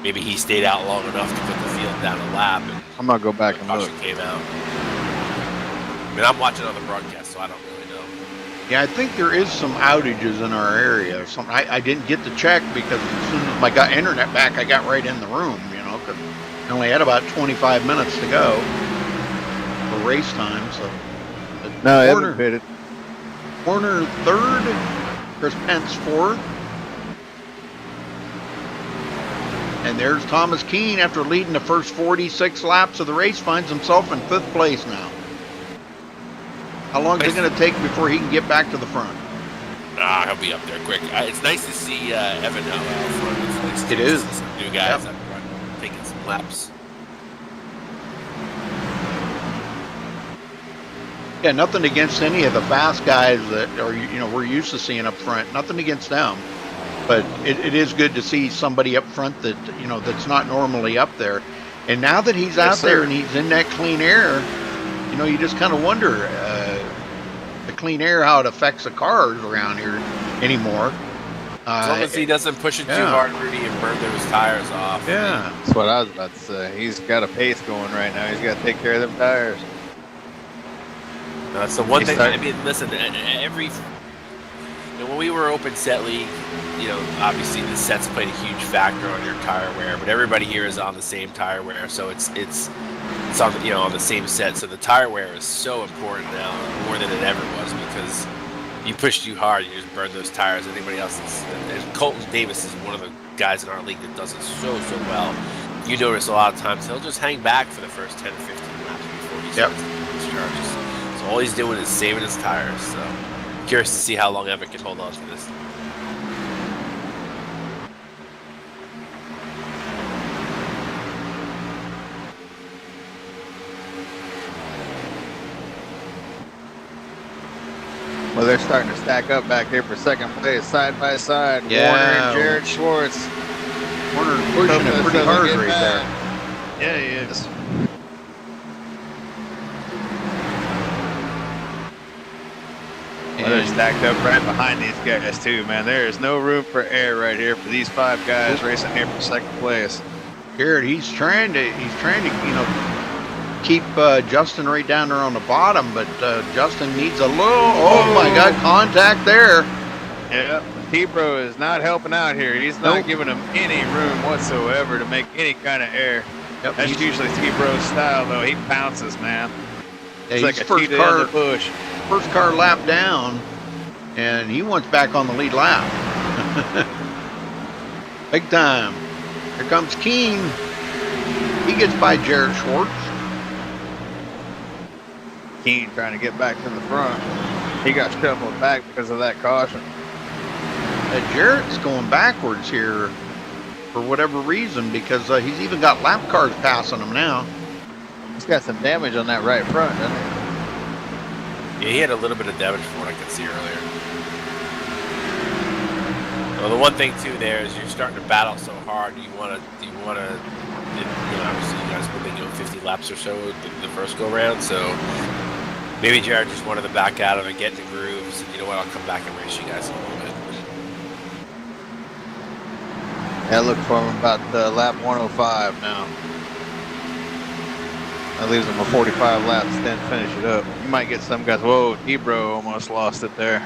Maybe he stayed out long enough to put the field down a lap. And I'm gonna go back and look. caution came out. I mean, I'm watching on the broadcast, so I don't really know. Yeah, I think there is some outages in our area or something. I didn't get to check because as soon as I got internet back, I got right in the room, because I only had about 25 minutes to go for race time. So, No, Evan pitted. Horner third, Chris Pence fourth. And there's Thomas Keene, after leading the first 46 laps of the race, finds himself in 5th place now. How long is it going to take before he can get back to the front? He'll be up there quick. It's nice to see Evan out front. It is. Some new guys up front taking some laps. Yeah, nothing against any of the fast guys that are, we're used to seeing up front. Nothing against them. But it is good to see somebody up front that, that's not normally up there. And now that he's out there and he's in that clean air, you just kind of wonder the clean air, how it affects the cars around here anymore. As long as he doesn't push it too hard, Rudy, and burn those tires off. Yeah. That's what I was about to say. He's got a pace going right now. He's got to take care of them tires. That's the one thing. I mean, listen, when we were open set league, obviously the sets played a huge factor on your tire wear, but everybody here is on the same tire wear, so it's on on the same set. So the tire wear is so important now, more than it ever was, because you push too hard, you just burn those tires. Anybody else, and Colton Davis is one of the guys in our league that does it so well. You notice a lot of times he'll just hang back for the first 10 or 15 laps before he starts his charges. So all he's doing is saving his tires. So curious to see how long Evan can hold on to this. Well, they're starting to stack up back here for second place, side by side. Yeah. Warner and Jared Schwartz. Warner pushing it pretty hard right there. Yeah, he is. Well, they're stacked up right behind these guys too, man. There is no room for error right here for these 5 guys racing here for second place. Jared, he's trying to, keep Justin right down there on the bottom, but Justin needs a little. Oh my God, contact there. Yeah, T-Bro is not helping out here. He's not giving him any room whatsoever to make any kind of error. Yep, that's usually T-Bro's style, though. He pounces, man. Yeah, it's like a cheetah in the bush. First car lap down, and he wants back on the lead lap. Big time. Here comes Keene. He gets by Jared Schwartz. Keene trying to get back to the front. He got shuffled back because of that caution. Jarrett's going backwards here for whatever reason, because he's even got lap cars passing him now. He's got some damage on that right front, doesn't he? Yeah, he had a little bit of damage from what I could see earlier. Well, the one thing too there is you're starting to battle so hard. You want to, obviously you guys were doing 50 laps or so the first go round, so maybe Jared just wanted to back out of it, get in the groove, and said, you know what, I'll come back and race you guys a little bit. Yeah, look for him about lap 105 now. That leaves him a 45 laps, then finish it up. You might get some guys. Whoa, Ebro almost lost it there.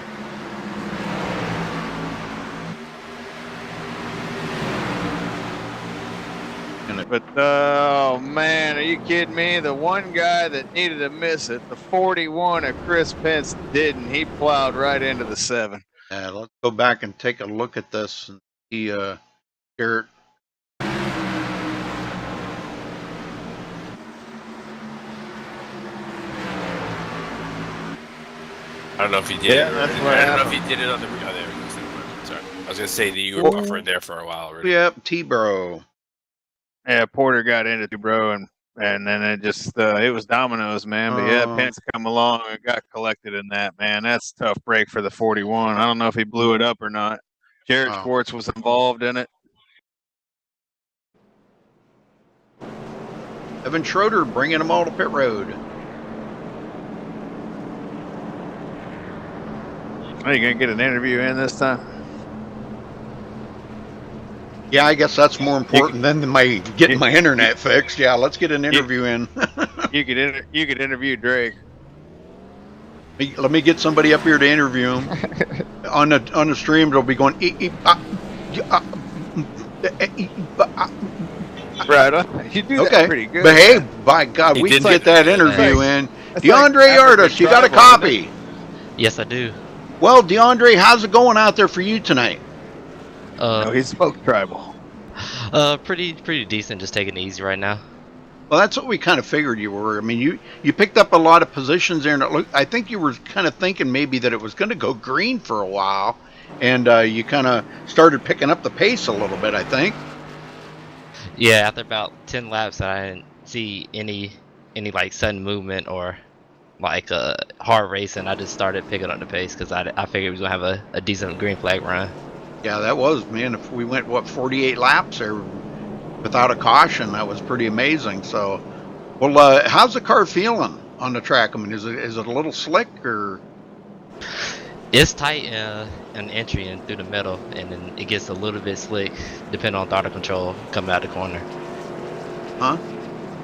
But, oh man, are you kidding me? The one guy that needed to miss it, the 41 of Chris Pence, didn't. He plowed right into the 7. Let's go back and take a look at this and see Garrett. I don't know if he did it. That's what I don't know if he did it on the. Oh, there he goes. Sorry. I was going to say that you were buffering there for a while already. Yep, T-Bro. Yeah, Porter got into Bro and and then it was dominoes, man. But yeah, Pence come along and got collected in that, man. That's a tough break for the 41. I don't know if he blew it up or not. Jared Schwartz was involved in it. Evan Schroeder bringing them all to pit road. Are you gonna get an interview in this time? Yeah, I guess that's more important than getting my internet fixed. Yeah, let's get an interview in. You could interview Drake. Let me get somebody up here to interview him. on the stream, they'll be going. Right, you do that pretty good. But hey, by God, we can get that interview in. DeAndre Artis, you got a copy? Yes, I do. Well, DeAndre, how's it going out there for you tonight? No, he spoke tribal. Pretty decent. Just taking it easy right now. Well, that's what we kind of figured you were. I mean, you picked up a lot of positions there, and I think you were kind of thinking maybe that it was going to go green for a while, and you kind of started picking up the pace a little bit, I think. Yeah, after about 10 laps, I didn't see any like sudden movement or like hard racing. I just started picking up the pace because I figured we was gonna have a decent green flag run. Yeah, that was, man. If we went 48 laps there without a caution, that was pretty amazing. So, well, how's the car feeling on the track? I mean, is it a little slick or? It's tight in entry and through the middle, and then it gets a little bit slick depending on throttle control coming out the corner. Huh?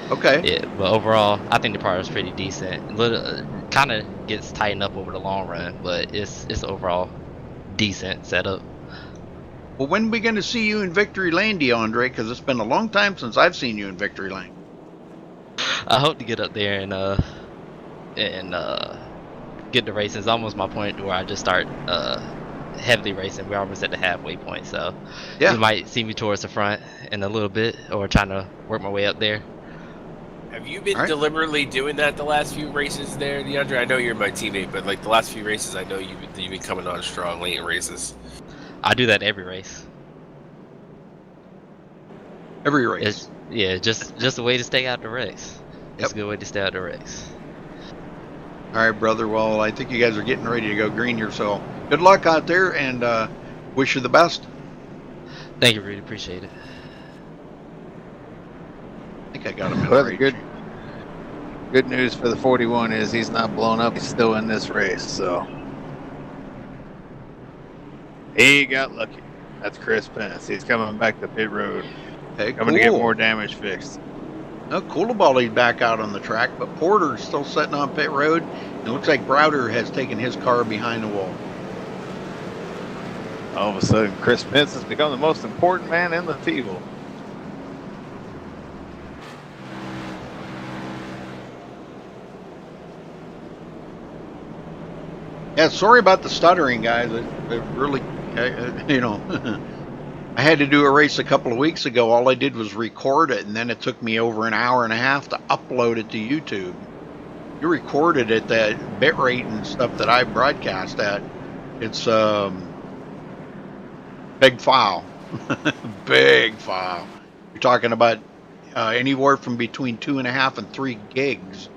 Okay. Yeah, but overall, I think the car is pretty decent. Kind of gets tightened up over the long run, but it's overall decent setup. Well, when are we going to see you in Victory Lane, DeAndre? Because it's been a long time since I've seen you in Victory Lane. I hope to get up there and get the racing. It's almost my point where I just start heavily racing. We're almost at the halfway point, so you might see me towards the front in a little bit, or trying to work my way up there. Have you been deliberately doing that the last few races there, DeAndre? I know you're my teammate, but like the last few races, I know you've been coming on strong late in races. I do that every race. Every race. Just a way to stay out the wrecks. It's a good way to stay out the wrecks. All right, brother. Well, I think you guys are getting ready to go green here, so good luck out there, and wish you the best. Thank you, Rudy. Appreciate it. I think I got him. Well, the good news for the 41 is he's not blown up. He's still in this race, so he got lucky. That's Chris Pence. He's coming back to pit road. Hey, coming to get more damage fixed. No, Coulibaly's back out on the track, but Porter's still sitting on pit road. It looks like Browder has taken his car behind the wall. All of a sudden, Chris Pence has become the most important man in the field. Yeah, sorry about the stuttering, guys. It really, you know, I had to do a race a couple of weeks ago. All I did was record it, and then it took me over an hour and a half to upload it to YouTube. You recorded at that bit rate and stuff that I broadcast at. It's big file. Big file. You're talking about anywhere from between 2.5 and 3 gigs.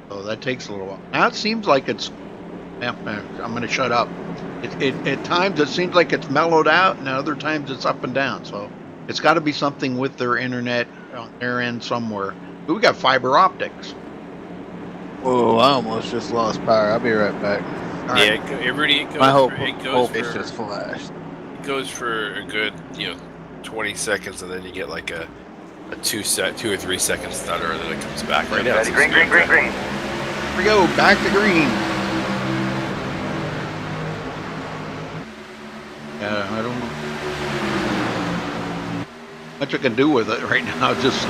So that takes a little while. Now it seems like it's, I'm going to shut up. At times it seems like it's mellowed out, and other times it's up and down. So it's got to be something with their internet on their end somewhere. But we got fiber optics. Whoa, I almost just lost power. I'll be right back. Yeah, Rudy, it goes. My whole face just flashed. It goes for a good 20 seconds, and then you get like a 2 or 3 second stutter, and then it comes back. Right now, green. Here we go, back to green. I don't know much I can do with it right now. Just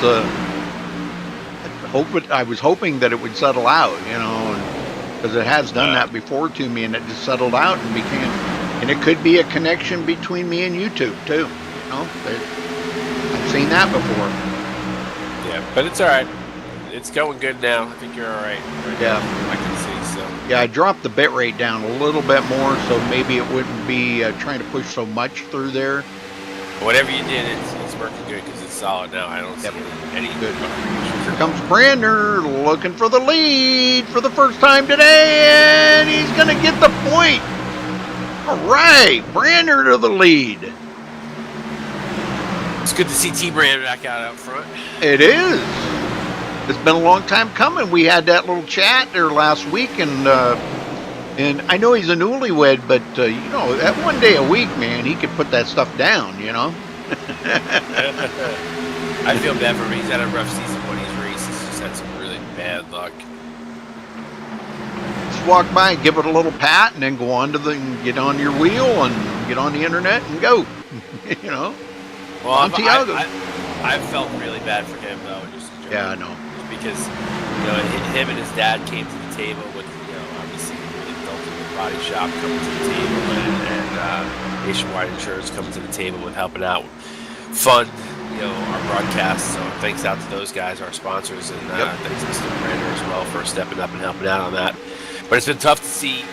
I was hoping that it would settle out, because it has done that before to me, and it just settled out and became. And it could be a connection between me and YouTube too. I've seen that before. Yeah, but it's all right. It's going good now. I think you're all right. Yeah, now, I can see. So yeah, I dropped the bit rate down a little bit more, so maybe it wouldn't be trying to push so much through there. Whatever you did, it's working good because it's solid now. I don't see any good issues. comes Brander looking for the lead for the first time today, and he's going to get the point. All right, Brander to the lead. It's good to see T-Brand back out front. It is. It's been a long time coming. We had that little chat there last week, and I know he's a newlywed, but you know, that one day a week, man, he could put that stuff down, you know. I feel bad for him. He's had a rough season when he's raced. He's just had some really bad luck. Just walk by and give it a little pat, and then go on to get on your wheel and get on the internet and go. You know. Well, I felt really bad for him though. Just yeah, I know. Because you know him and his dad came to the table with obviously really built the body shop coming to the table and Nationwide Insurance coming to the table with helping out fund our broadcast. So thanks out to those guys, our sponsors, and thanks to Mr. Brander as well for stepping up and helping out on that. But it's been tough to see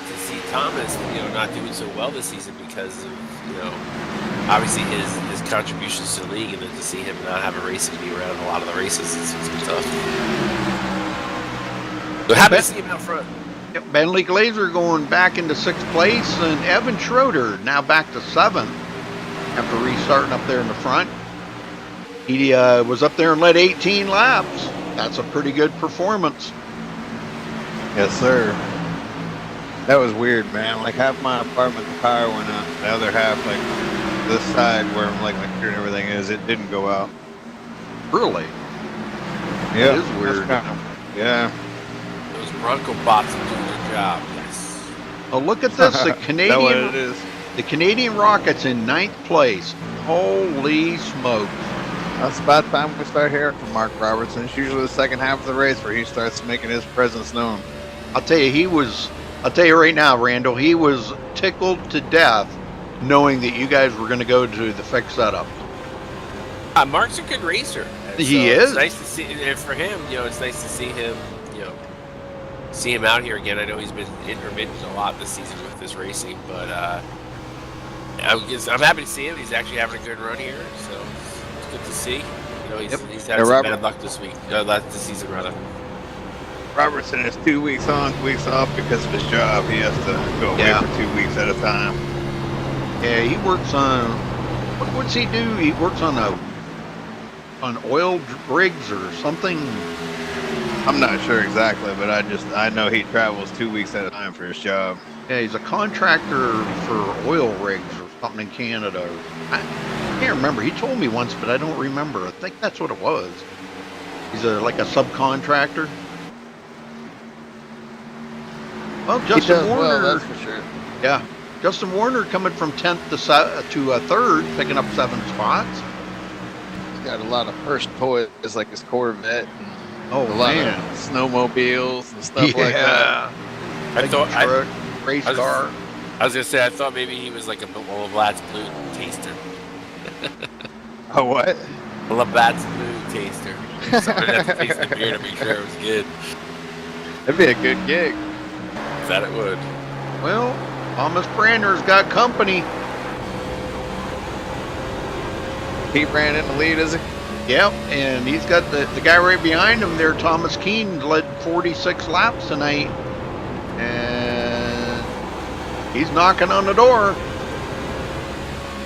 Thomas not doing so well this season because of obviously his contributions to the league, and then to see him not have a race and be around a lot of the races, it's been tough. So happy to see him out front. Yep, Bentley Glazer going back into 6th place, and Evan Schroeder now back to 7th after restarting up there in the front. He was up there and led 18 laps. That's a pretty good performance. Yes, sir. That was weird, man. Like half my apartment, the power went out. The other half, like this side where my computer and everything is, it didn't go out. Really? Yeah, it is weird. Yeah. Those Bronco bots are doing their job. Yes. Oh, look at this. The Canadian, what it is? The Canadian Rockets in 9th place. Holy smokes. That's about time we start hearing from Mark Robertson. It's usually the second half of the race where he starts making his presence known. I'll tell you right now, Randall, he was tickled to death knowing that you guys were going to go to the fixed setup. Mark's a good racer. He is. It's nice to see, and for him, it's nice to see him, see him out here again. I know he's been intermittent a lot this season with this racing, but I'm happy to see him. He's actually having a good run here, so it's good to see. He's had some bad luck this week, this season rather. Robertson is 2 weeks on, 2 weeks off because of his job. He has to go away for 2 weeks at a time. Yeah, he works on, what's he do? He works on oil rigs or something. I'm not sure exactly, but I know he travels 2 weeks at a time for his job. Yeah, he's a contractor for oil rigs or something in Canada. I can't remember. He told me once, but I don't remember. I think that's what it was. He's like a subcontractor. Well, Justin Warner. Well, that's for sure. Yeah, Justin Warner coming from 10th to 3rd, picking up 7 spots. He's got a lot of first toys like his Corvette and a lot of snowmobiles and stuff like that. Race car. I was gonna say I thought maybe he was like a Labatt's Blue taster. A what? A Labatt's Blue taster. Someone had to taste the beer to make sure it was good. That'd be a good gig. That it would. Well, Thomas Brander's got company. He ran in the lead, is he? Yep, and he's got the guy right behind him there, Thomas Keene, led 46 laps tonight. And he's knocking on the door.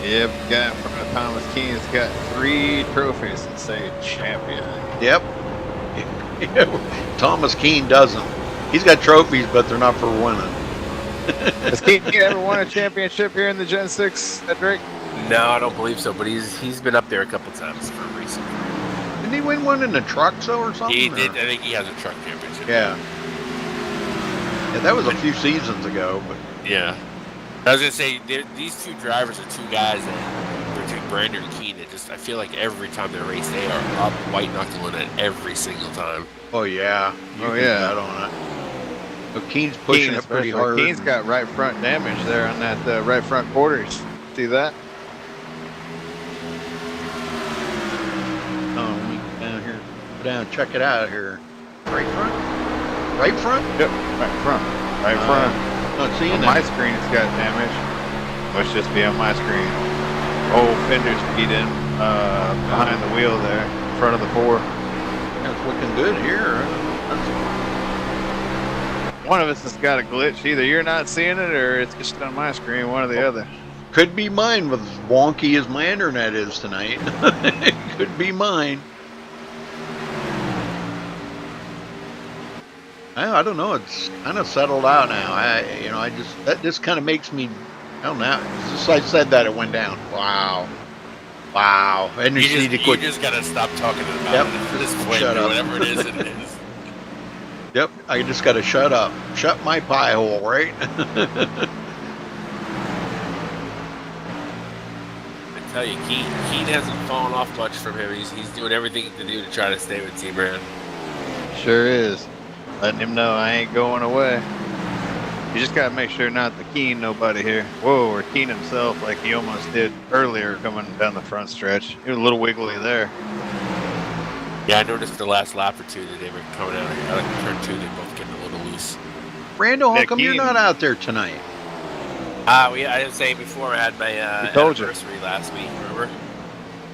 Yep, guy in front of Thomas Keene's got 3 trophies and say champion. Yep. Thomas Keene doesn't. He's got trophies, but they're not for winning. Has Keene ever won a championship here in the Gen 6 at Drake? No, I don't believe so, but he's been up there a couple times for racing. Didn't he win one in the trucks though or something? He did. I think he has a truck championship. Yeah. Yeah, that was a few seasons ago, but yeah. I was gonna say these 2 drivers are 2 guys that between Brander and Keene. I feel like every time they race, they are up white knuckling it every single time. Oh yeah. You can bet on it. But Keene's pushing it pretty hard. Keene's got right front damage there on that right front quarters. See that? Oh, let me get down here. Go down, check it out here. Right front? Right front? Yep, right front. Right front. Not seeing on that. My screen, it's got damage. Must just be on my screen. Fender's beat in behind the wheel there, in front of the 4. That's looking good here. One of us has got a glitch. Either you're not seeing it or it's just on my screen, one or the other. Could be mine with as wonky as my internet is tonight. It could be mine. I don't know. It's kind of settled out now. That just kind of makes me. I don't know. Just I said that it went down. Wow. And You just gotta stop talking about it at this point. Shut up. Whatever it is, it is. Yep. I just gotta shut up. Shut my pie hole, right? I tell you, Keane hasn't fallen off much from him. He's doing everything to do to try to stay with Team Brand. Sure is. Letting him know I ain't going away. You just gotta make sure not to keen nobody here. Whoa, or keen himself like he almost did earlier coming down the front stretch. He was a little wiggly there. Yeah, I noticed the last lap or two that they were coming out here. Like turn 2, they both getting a little loose. Randall, how Yeah, come you're Keane. not out there tonight? I didn't say before I had my told you. anniversary last week, remember?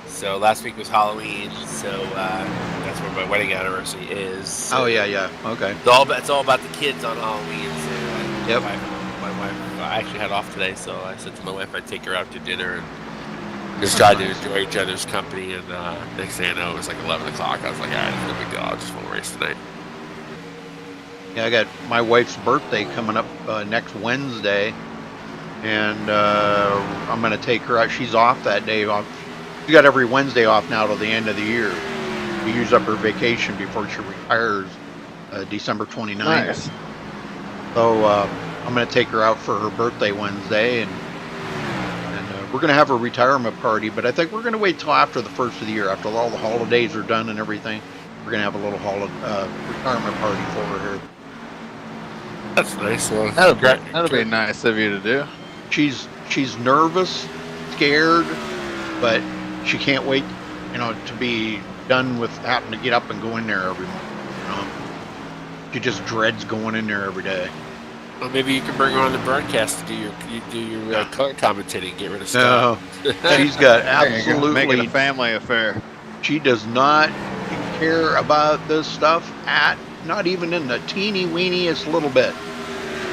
So last week was Halloween, so that's where my wedding anniversary is. So Oh yeah. Okay. it's all about the kids on Halloween. So Yep. my wife, I actually had off today, so I said to my wife I'd take her out to dinner and just try to enjoy each other's company. And next thing I know, it was like 11 o'clock. I was like, all right, no big deal. I just want to race tonight. Yeah, I got my wife's birthday coming up next Wednesday, and I'm going to take her out. She's off that day. She got every Wednesday off now till the end of the year. She used up her vacation before she retires December 29th. Nice. So I'm going to take her out for her birthday Wednesday, and we're going to have a retirement party, but I think we're going to wait till after the first of the year, after all the holidays are done and everything. We're going to have a little retirement party for her here. That's nice. Well, That'll be nice of you to do. She's nervous, scared, but she can't wait, to be done with having to get up and go in there every month. She just dreads going in there every day. Well, maybe you can bring her on the broadcast to do your color commentating, get rid of No, stuff. she's got Make it a absolutely. family affair. She does not care about this stuff not even in the teeny weeniest little bit.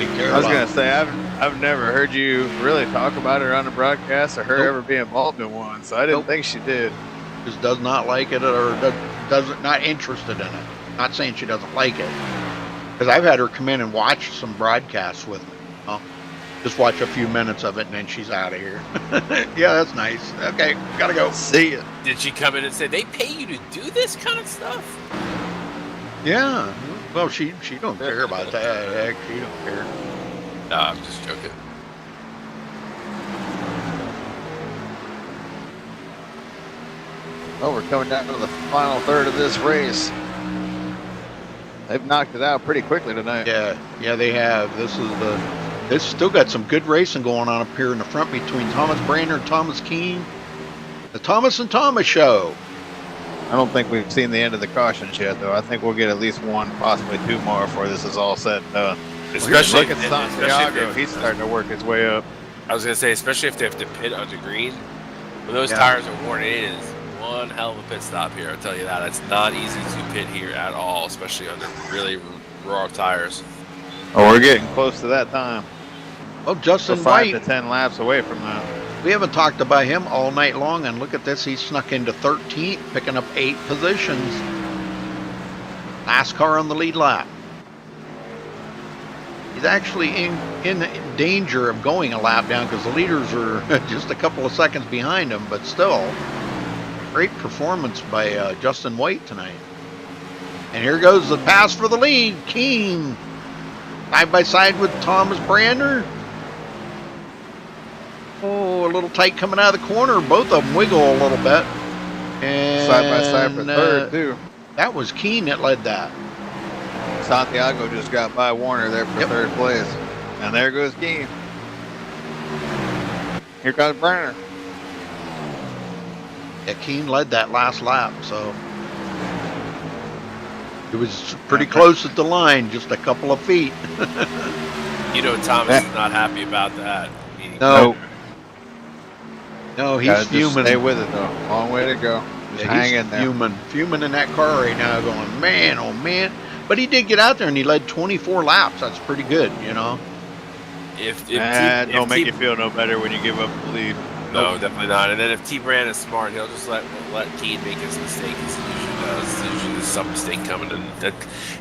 I was gonna say I've never heard you really talk about her on the broadcast or her ever be involved in one, so I didn't think she did. Just does not like it or doesn't not interested in it. Not saying she doesn't like it, because I've had her come in and watch some broadcasts with me. Just watch a few minutes of it and then she's out of here. Yeah, that's nice. Okay, gotta go. See ya. Did she come in and say they pay you to do this kind of stuff? Yeah. Well, she don't care about that. Heck, she don't care. No, I'm just joking. Well, we're coming down to the final third of this race. They've knocked it out pretty quickly tonight. Yeah, they have. This still got some good racing going on up here in the front between Thomas Brander and Thomas Keene. The Thomas and Thomas show. I don't think we've seen the end of the cautions yet, though. I think we'll get at least one, possibly two more before this is all said and done. Especially Look at Santiago. He's starting to work his way up. I was gonna say, especially if they have to pit on the green, when those tires are worn, it is one hell of a pit stop here. I'll tell you that. It's not easy to pit here at all, especially on the really raw tires. Oh, we're getting close to that time. Well, Justin We're 5 White. to 10 laps away from that. We haven't talked about him all night long, and look at this. He snuck into 13th, picking up 8 positions. Last car on the lead lap. He's actually in danger of going a lap down because the leaders are just a couple of seconds behind him, but still, great performance by Justin White tonight. And here goes the pass for the lead. Keene, side by side with Thomas Brander. Oh, a little tight coming out of the corner. Both of them wiggle a little bit. And Side by side for third, too. That was Keene that led that. Santiago just got by Warner there for third place. And there goes Keene. Here comes Brander. Yeah, Keene led that last lap, so it was pretty close at the line, just a couple of feet. You know, Thomas is not happy about that. No, he's Gotta just fuming. stay with it, though. Long way to go. hang in he's there. fuming in that car right now, going, man, oh man. But he did get out there and he led 24 laps. That's pretty good, you know. Don't make you feel no better when you give up the lead. No, definitely not. And then if T Brand is smart, he'll just let Keen make his mistake as he usually does. Usually there's some mistake coming, and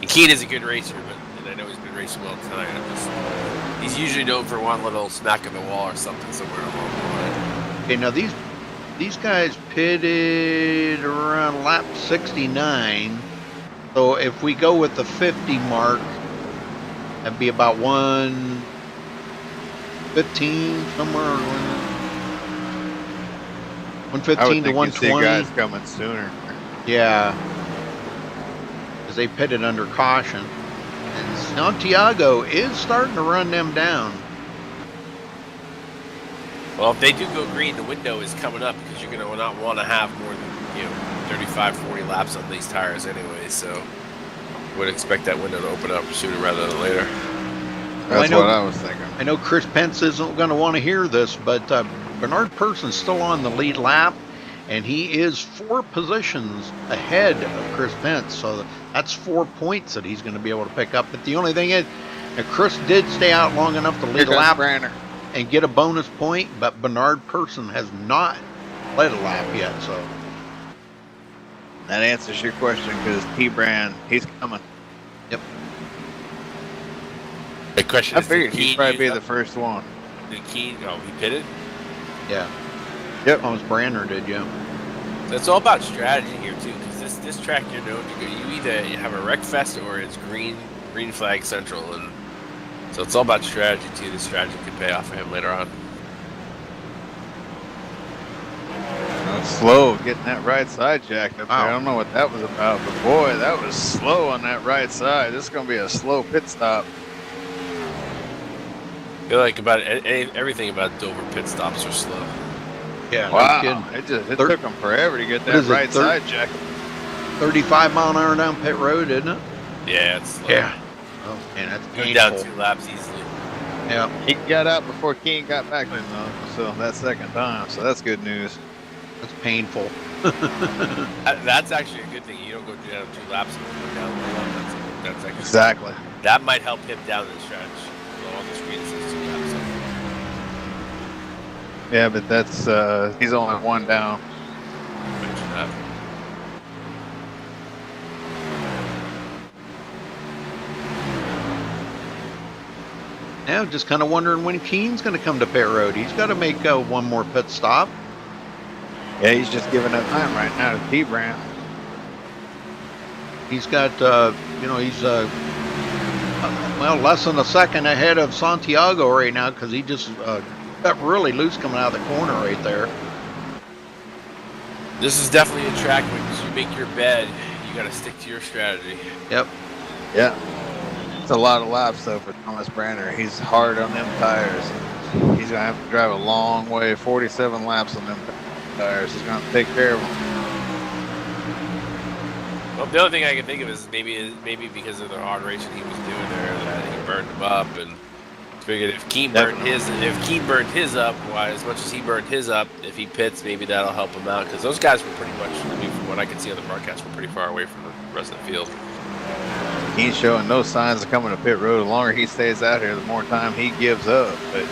Keen is a good racer, and I know he's been racing well tonight. He's usually known for one little smack of the wall or something somewhere along the line. Okay, now these guys pitted around lap 69. So if we go with the 50 mark, that'd be about 115 somewhere. 115 to 120. See guys coming sooner. Yeah, because they pitted under caution. And Santiago is starting to run them down. Well, if they do go green, the window is coming up because you're going to not want to have more than 35, 40 laps on these tires anyway. So, would expect that window to open up sooner rather than later. That's what I was thinking. I know Chris Pence isn't going to want to hear this, but Bernard Person's still on the lead lap, and he is 4 positions ahead of Chris Pence. So that's 4 points that he's going to be able to pick up. But the only thing is, Chris did stay out long enough to lead a lap and get a bonus point, but Bernard Person has not led a lap yet. So that answers your question because T-Brand, he's coming. Yep. The question I figured he'd probably be the first one. The Keen, he pitted? Yeah. Yep. Thomas Brander did, yeah. So it's all about strategy here too, because this track you're known to go. You either have a wreck fest or it's green flag central, and so it's all about strategy too. The strategy could pay off for him later on. Slow getting that right side jacked up there. Wow. I don't know what that was about, but boy, that was slow on that right side. This is going to be a slow pit stop. I feel like about everything about Dover pit stops are slow. Yeah. Wow. No kidding. It took them forever to get that right side jacked. 35 mile an hour down pit road, isn't it? Yeah, it's slow. Yeah. Oh, man, that's Going painful. down 2 laps easily. Yeah. He got out before King got back in, though, so that second time. So that's good news. That's painful. That's actually a good thing. You don't go down 2 laps and go down 1 lap. That's actually Exactly. That might help him down the stretch. On the screen it says 2 laps. Yeah, but that's he's only 1 down. Now, just kind of wondering when Keen's going to come to pit road. He's got to make 1 more pit stop. Yeah, he's just giving up time right now to T-Brand. He's got, he's less than a second ahead of Santiago right now because he just got really loose coming out of the corner right there. This is definitely a track when you make your bed, you got to stick to your strategy. Yep. Yeah. It's a lot of laps, though, for Thomas Brander. He's hard on them tires. He's going to have to drive a long way, 47 laps on them tires. He's going to take care of them. Well, the only thing I can think of is maybe because of the hard racing he was doing there that he burned them up, and figured if Keen burned his up, why as much as he burned his up, if he pits, maybe that'll help him out because those guys were pretty much, from what I could see on the broadcast, were pretty far away from the rest of the field. He's showing no signs of coming to pit road. The longer he stays out here, the more time he gives up. But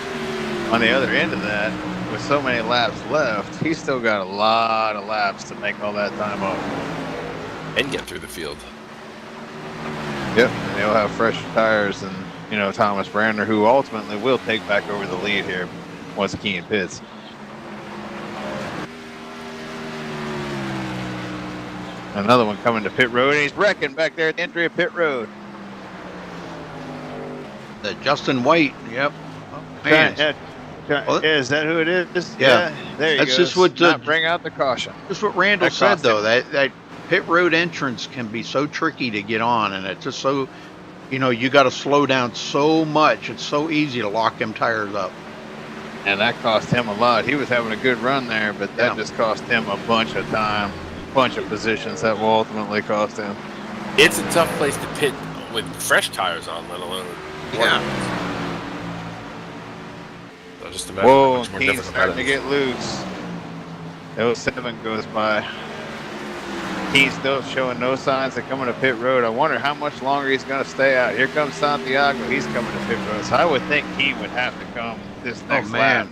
on the other end of that, with so many laps left, he's still got a lot of laps to make all that time up. And get through the field. Yep, and they'll have fresh tires and, Thomas Brander, who ultimately will take back over the lead here once Keen pits. Another one coming to pit road, and he's wrecking back there at the entry of pit road. The Justin White, yep. Oh, man. Is that who it is? Yeah. There you That's go. just what bring out the caution. Just what Randall said, though. That pit road entrance can be so tricky to get on, and it's just so, you got to slow down so much. It's so easy to lock them tires up. And that cost him a lot. He was having a good run there, but that just cost him a bunch of time, bunch of positions that will ultimately cost him. It's a tough place to pit with fresh tires on, let alone. Yeah. So just imagine Whoa, much more he's difficult starting that to is. get loose. 07 goes by. He's still showing no signs of coming to pit road. I wonder how much longer he's going to stay out. Here comes Santiago. He's coming to pit road. So I would think he would have to come this next lap.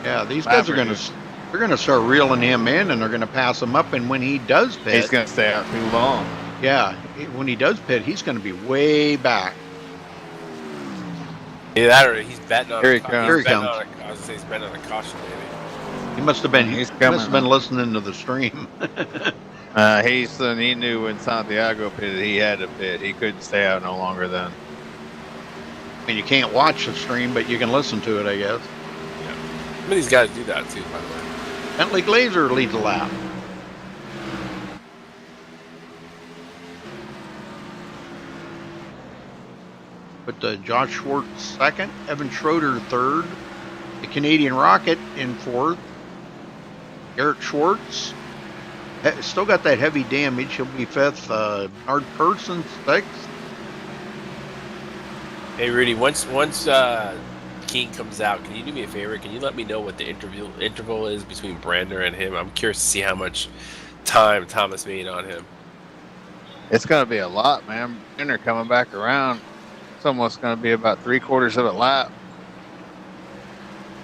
Yeah, these guys are they're gonna start reeling him in, and they're gonna pass him up. And when he does pit, He's going to stay out too long. yeah, when he does pit, he's gonna be way back. Either that or he's betting on. Here he comes. Here he comes. I was gonna say he's betting on a caution, maybe. He must have been. He's He coming, must have been huh? listening to the stream. He knew when Santiago pitted, he had to pit. He couldn't stay out no longer then. I mean, you can't watch the stream, but you can listen to it, I guess. Some of these guys do that too, by the way. Bentley Glazer leads the lap. But Josh Schwartz second, Evan Schroeder third, the Canadian Rocket in fourth, Eric Schwartz still got that heavy damage. He'll be fifth. Bernard Person sixth. Hey Rudy, once King comes out, can you do me a favor? Can you let me know what the interval is between Brandner and him? I'm curious to see how much time Thomas made on him. It's going to be a lot, man. Brandner coming back around. It's almost going to be about 3/4 of a lap.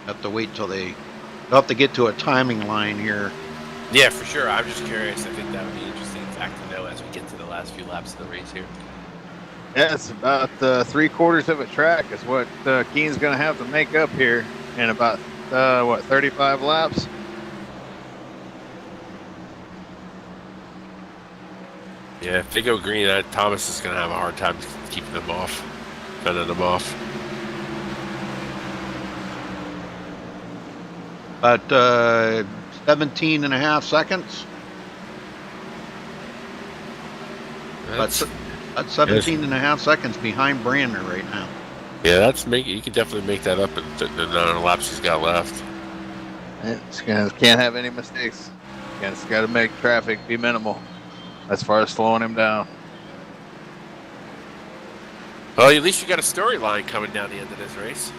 Have to wait till they'll have to get to a timing line here. Yeah, for sure. I'm just curious. I think that would be an interesting fact to know as we get to the last few laps of the race here. Yeah, it's about 3/4 of a track is what Keen's going to have to make up here in about, 35 laps? Yeah, if they go green, Thomas is going to have a hard time keeping them off, fending them off. About 17 and a half seconds. That's 17 and a half seconds behind Brandner right now. Yeah, you can definitely make that up in the amount of laps he's got left. Can't have any mistakes. It's got to make traffic be minimal as far as slowing him down. Well, at least you got a storyline coming down the end of this race.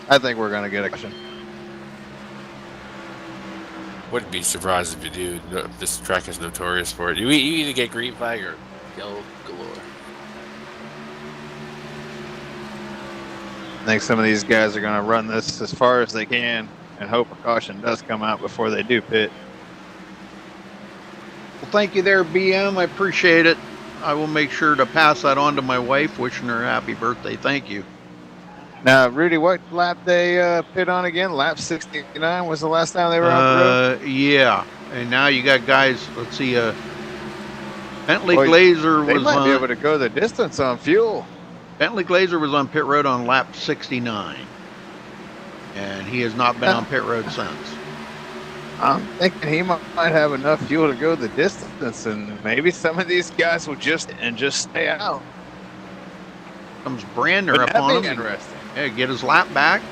I think we're going to get a caution. Wouldn't be surprised if you do. No, this track is notorious for it. You either get green flag or yellow galore. I think some of these guys are going to run this as far as they can and hope a caution does come out before they do pit. Well, thank you there, BM. I appreciate it. I will make sure to pass that on to my wife, wishing her a happy birthday. Thank you. Now, Rudy, what lap they pit on again? Lap 69 was the last time they were on the road? Yeah. And now you got guys, let's see, Bentley Boy, Glazer They was might be on able to go the distance on fuel. Bentley Glazer was on pit road on lap 69. And he has not been on pit road since. I'm thinking he might have enough fuel to go the distance, and maybe some of these guys will just stay out. Comes Brandner Wouldn't up that on be him. interesting? Yeah, get his lap back.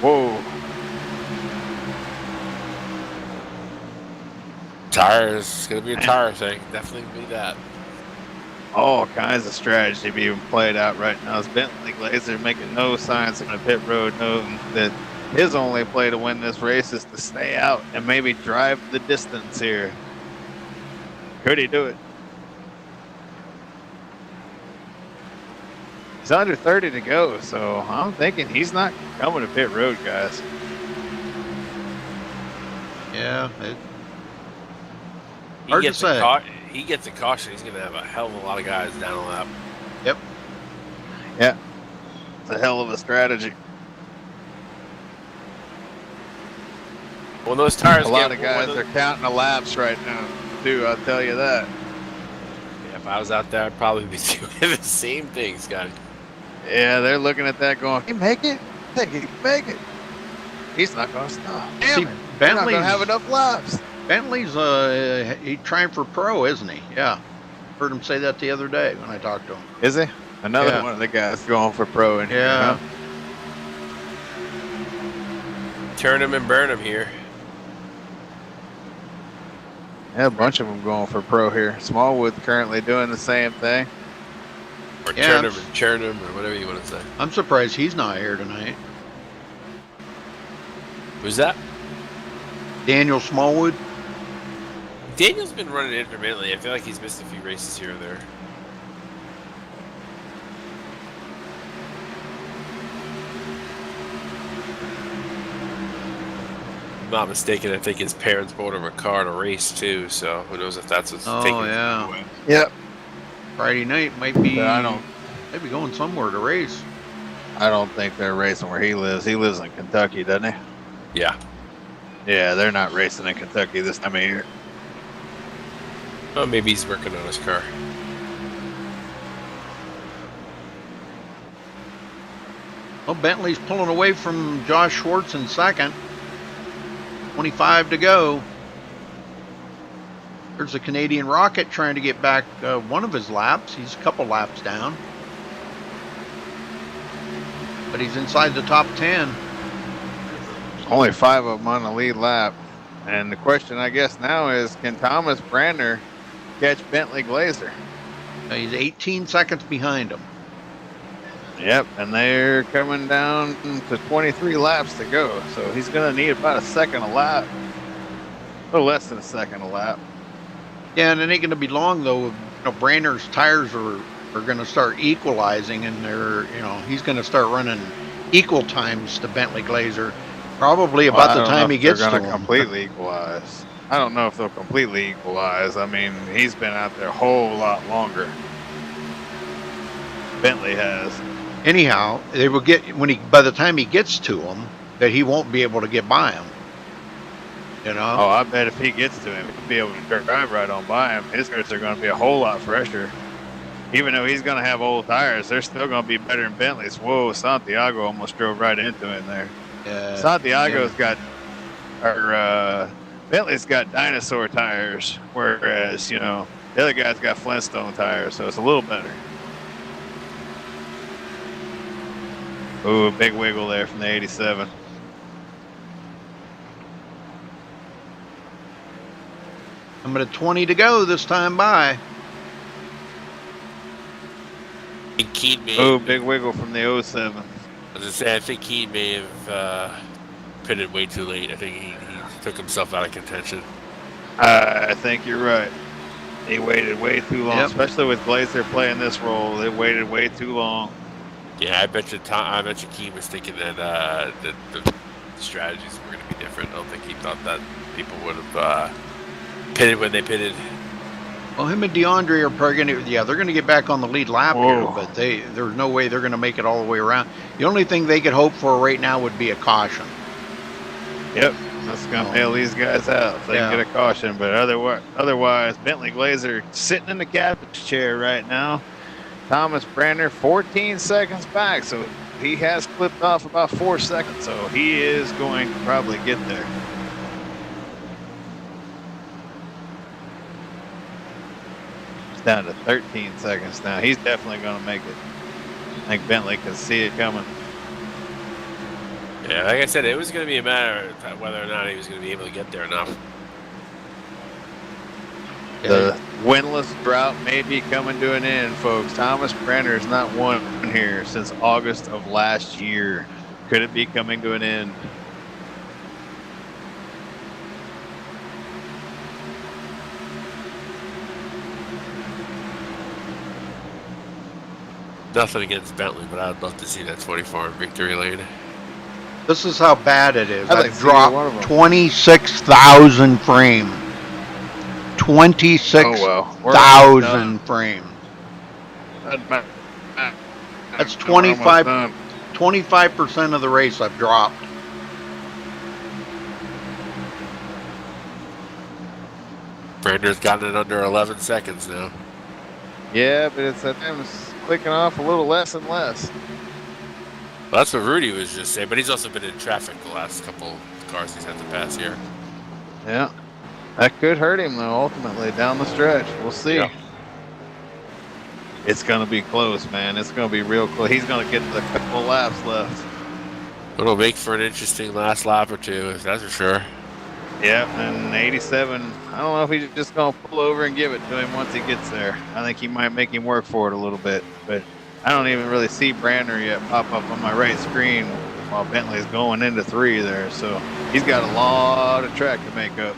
Whoa. Tires, it's going to be a tire thing. Definitely be that. All kinds of strategy being played out right now. Is Bentley Glazer making no signs on the pit road, knowing that his only play to win this race is to stay out and maybe drive the distance here. Could he do it? He's under 30 to go, so I'm thinking he's not coming to pit road, guys. Yeah, He hard to gets say. He gets a caution. He's going to have a hell of a lot of guys down a lap. Yep. Yeah. It's a hell of a strategy. When those tires A lot of guys are counting the laps right now, too, I'll tell you that. Yeah, if I was out there, I'd probably be doing the same thing, Scotty. Yeah, they're looking at that going, he make it? He can make it. He's not going to stop. Damn See, it. They're not going to Bentley's- have enough laps. Bentley's he trying for pro, isn't he? Yeah. Heard him say that the other day when I talked to him. Is he? Another Yeah. one of the guys going for pro in here. Yeah. Huh? Turn him and burn him here. Yeah, a bunch of them going for pro here. Smallwood currently doing the same thing. Or Yeah, turn him and churn him, or whatever you want to say. I'm surprised he's not here tonight. Who's that? Daniel Smallwood. McDaniel's been running intermittently. I feel like he's missed a few races here and there. If I'm not mistaken, I think his parents bought him a car to race too, so who knows if that's what's taking him away. Yep. Friday night might be. But I don't. Maybe going somewhere to race. I don't think they're racing where he lives. He lives in Kentucky, doesn't he? Yeah. Yeah, they're not racing in Kentucky this time of year. Oh, maybe he's working on his car. Well, Bentley's pulling away from Josh Schwartz in second. 25 to go. There's a Canadian Rocket trying to get back one of his laps. He's a couple laps down. But he's inside the top 10. Only 5 of them on the lead lap. And the question, I guess, now is, can Thomas Brandner catch Bentley Glazer? He's 18 seconds behind him. Yep, and they're coming down to 23 laps to go. So he's going to need about a second a lap. A little less than a second a lap. Yeah, and it ain't going to be long, though. You know, Brandner's tires are going to start equalizing, and he's going to start running equal times to Bentley Glazer. Probably about the time he gets to them. him. Completely equalize. I don't know if they'll completely equalize. I mean, he's been out there a whole lot longer. Bentley has. Anyhow, they will get by the time he gets to him, that he won't be able to get by him. You know? Oh, I bet if he gets to him, he'll be able to drive right on by him. His tires are going to be a whole lot fresher. Even though he's going to have old tires, they're still going to be better than Bentley's. Whoa, Santiago almost drove right into it there. Santiago's got, or Bentley's got dinosaur tires, whereas, the other guy's got Flintstone tires, so it's a little better. Ooh, a big wiggle there from the 87. I'm at 20 to go this time by. Oh, big wiggle from the 07. I was going to say, I think he may have pitted way too late. I think he took himself out of contention. I think you're right. He waited way too long, especially with Glazer playing this role. They waited way too long. Yeah, I bet you Keane was thinking that the strategies were going to be different. I don't think he thought that people would have pitted when they pitted. Well, him and DeAndre are probably going to, they're going to get back on the lead lap here, but there's no way they're going to make it all the way around. The only thing they could hope for right now would be a caution. Yep, that's going to bail these guys out if they can get a caution. But otherwise, Bentley Glazer sitting in the captain's chair right now. Thomas Brandner 14 seconds back, so he has clipped off about 4 seconds, so he is going to probably get there. It's down to 13 seconds now. He's definitely going to make it. I think Bentley can see it coming. Yeah, like I said, it was going to be a matter of whether or not he was going to be able to get there enough. The winless drought may be coming to an end, folks. Thomas Brandner has not won here since August of last year. Could it be coming to an end? Nothing against Bentley, but I'd love to see that 24 in victory lane. This is how bad it is. I've dropped 26,000 frames. 26,000 frames. That's 25% of the race I've dropped. Brandner's gotten it under 11 seconds now. Yeah, but it's clicking off a little less and less. Well, that's what Rudy was just saying, but he's also been in traffic the last couple of cars he's had to pass here. Yeah. That could hurt him, though, ultimately, down the stretch. We'll see. Yeah. It's going to be close, man. It's going to be real close. He's going to get the couple laps left. It'll make for an interesting last lap or two, that's for sure. Yeah, and 87, I don't know if he's just going to pull over and give it to him once he gets there. I think he might make him work for it a little bit, but I don't even really see Brandner yet pop up on my right screen while Bentley's going into 3 there, so he's got a lot of track to make up.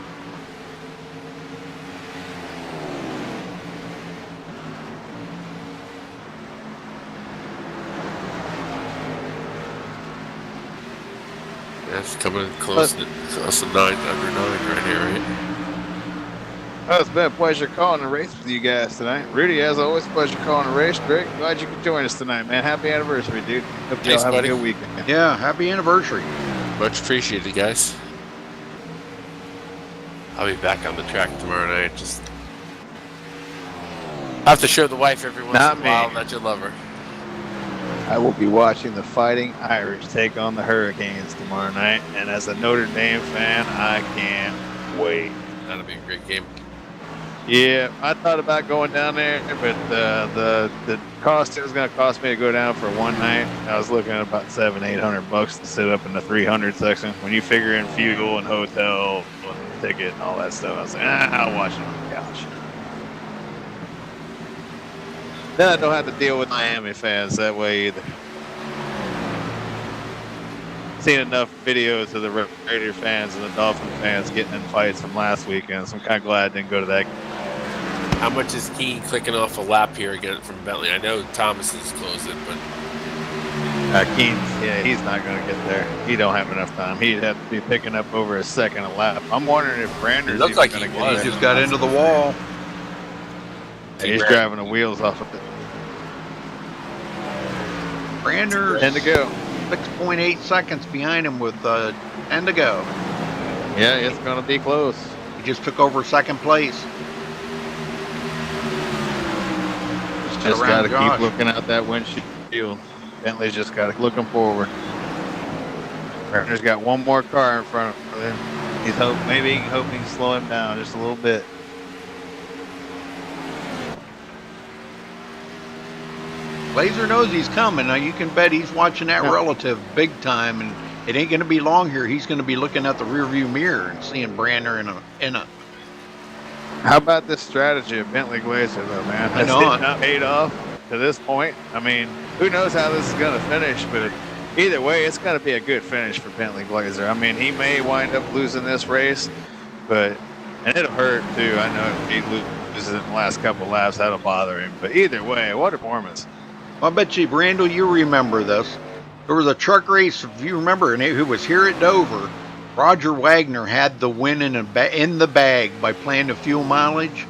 That's coming close to 9 under 9 right here, right? Well, it's been a pleasure calling the race with you guys tonight. Rudy, as always, pleasure calling the race. Greg, glad you could join us tonight, man. Happy anniversary, dude. Hope y'all Thanks, have buddy. a good weekend. Yeah, happy anniversary. Much appreciated, guys. I'll be back on the track tomorrow night. Just have to show the wife every once Not in a while me. that you love her. I will be watching the Fighting Irish take on the Hurricanes tomorrow night, and as a Notre Dame fan, I can't wait. That'll be a great game. Yeah, I thought about going down there, but the cost it was going to cost me to go down for one night. I was looking at about $700-800 to sit up in the 300 section. When you figure in fuel and hotel and ticket and all that stuff, I was like, I'll watch it on the couch. Then I don't have to deal with Miami fans that way either. Seen enough videos of the Raider fans and the Dolphin fans getting in fights from last weekend, so I'm kind of glad I didn't go to that. How much is Keane clicking off a lap here again from Bentley? I know Thomas is closing, but Keane, yeah, he's not going to get there. He don't have enough time. He'd have to be picking up over a second a lap. I'm wondering if Brander's looked like going to he get was. there. He just got into the wall. He's driving the wheels off of it. Brander's 10 to go. 6.8 seconds behind him with 10 to go. Yeah, it's going to be close. He just took over second place. Just got to Josh. keep looking out that windshield. Bentley's just got to looking forward. Brander's got one more car in front of him. He's maybe he can slow him down just a little bit. Glazer knows he's coming. Now you can bet he's watching that relative big time, and it ain't going to be long here. He's going to be looking at the rearview mirror and seeing Brander in a. How about this strategy of Bentley Glazer, though, man? I Has know it it. not paid off to this point? I mean, who knows how this is going to finish, but either way, it's going to be a good finish for Bentley Glazer. I mean, he may wind up losing this race, and it'll hurt, too. I know if he loses in the last couple laps, that'll bother him. But either way, what a performance. I bet you, Brandel, you remember this. There was a truck race, if you remember, and it was here at Dover. Roger Wagner had the win in the bag by playing the fuel mileage.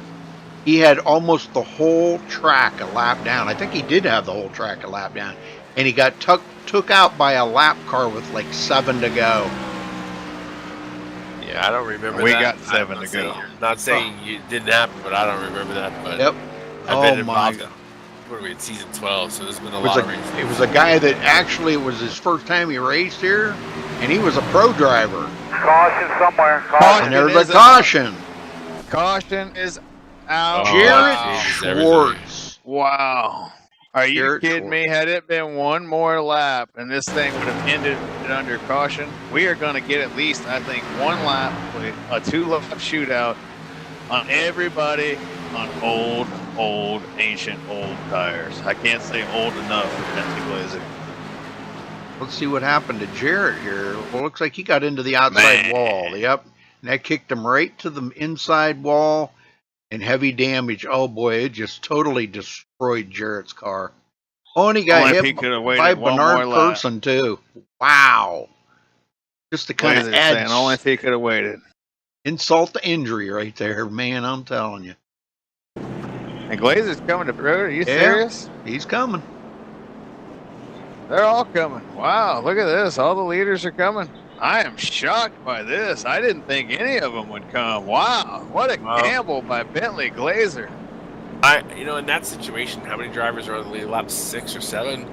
He had almost the whole track a lap down. I think he did have the whole track a lap down. And he got took out by a lap car with like 7 to go. yeah, I don't remember We that. got 7 I'm to go. Not saying it didn't happen, but I don't remember that. But Yep. I've been Oh, involved my in, what are we in season 12? So there's been a It was lot of races. it was a guy that actually it was his first time he raced here, and he was a pro driver. Caution somewhere. And there's a caution. Caution is out. Jared wow. Schwartz. Wow. Are you Jared kidding me? Had it been one more lap and this thing would have ended under caution, we are going to get at least, I think, one lap, a 2-lap shootout on everybody on old, ancient, old tires. I can't say old enough for Bentley Glazer. Let's see what happened to Jarrett here. Well, looks like he got into the outside wall. Yep. And that kicked him right to the inside wall and heavy damage. Oh, boy, it just totally destroyed Jarrett's car. Oh, and he got Only if he hit could have by waited one more Bernard lap. Person, too. Wow. Just to kind of Glazer's add saying only if he could have waited. insult to injury right there, man, I'm telling you. And Glazer's coming to Broder. Are you Yeah. serious? He's coming. They're all coming. Wow, look at this. All the leaders are coming. I am shocked by this. I didn't think any of them would come. Wow, what a gamble by Bentley Glazer. In that situation, how many drivers are on the lead lap? 6 or 7?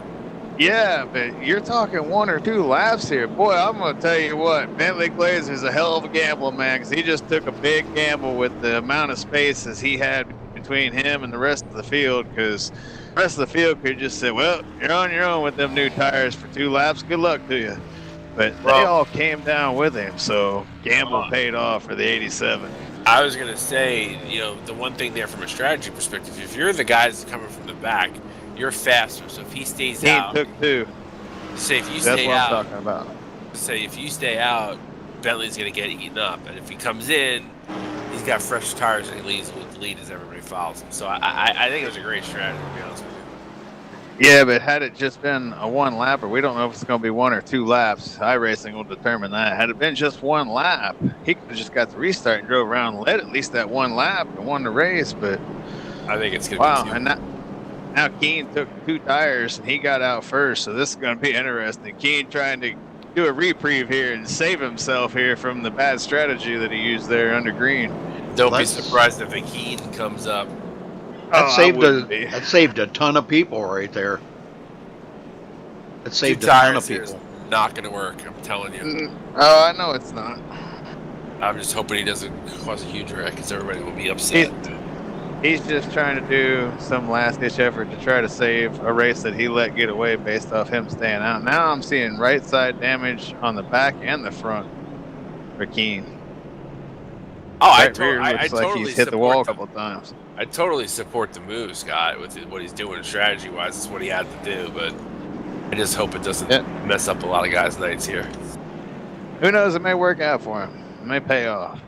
Yeah, but you're talking 1 or 2 laps here. Boy, I'm going to tell you what, Bentley Glazer is a hell of a gamble, man, because he just took a big gamble with the amount of spaces he had between him and the rest of the field, because the rest of the field could just say, well, you're on your own with them new tires for 2 laps. Good luck to you. But they all came down with him, so gamble paid off for the 87. I was going to say, the one thing there from a strategy perspective, if you're the guy that's coming from the back, you're faster. So if he stays out, He took 2. say if you That's stay what out, I'm talking about. say if you stay out, Bentley's going to get eaten up. And if he comes in, he's got fresh tires and he leads with the lead as everybody follows him. So I think it was a great strategy, to be honest with you. Yeah, but had it just been a one lapper, we don't know if it's going to be 1 or 2 laps. iRacing will determine that. Had it been just one lap, he could have just got the restart and drove around and led at least that one lap and won the race. But I think it's going to wow, be 2. and now Keen took 2 tires and he got out first, so this is going to be interesting. Keen trying to do a reprieve here and save himself here from the bad strategy that he used there under green. Don't be surprised if a Keen comes up. That Oh, saved a ton of people right there. That saved 2 a ton tires of here is people. not going to work. I'm telling you. Oh, I know it's not. I'm just hoping he doesn't cause a huge wreck, because everybody will be upset. He's just trying to do some last-ditch effort to try to save a race that he let get away based off him staying out. Now I'm seeing right side damage on the back and the front for Keen. Oh, Right rear I looks like totally he's hit the wall a support couple times. I totally support the move, Scott, with what he's doing strategy-wise. It's what he had to do, but I just hope it doesn't mess up a lot of guys' nights here. Who knows? It may work out for him. It may pay off.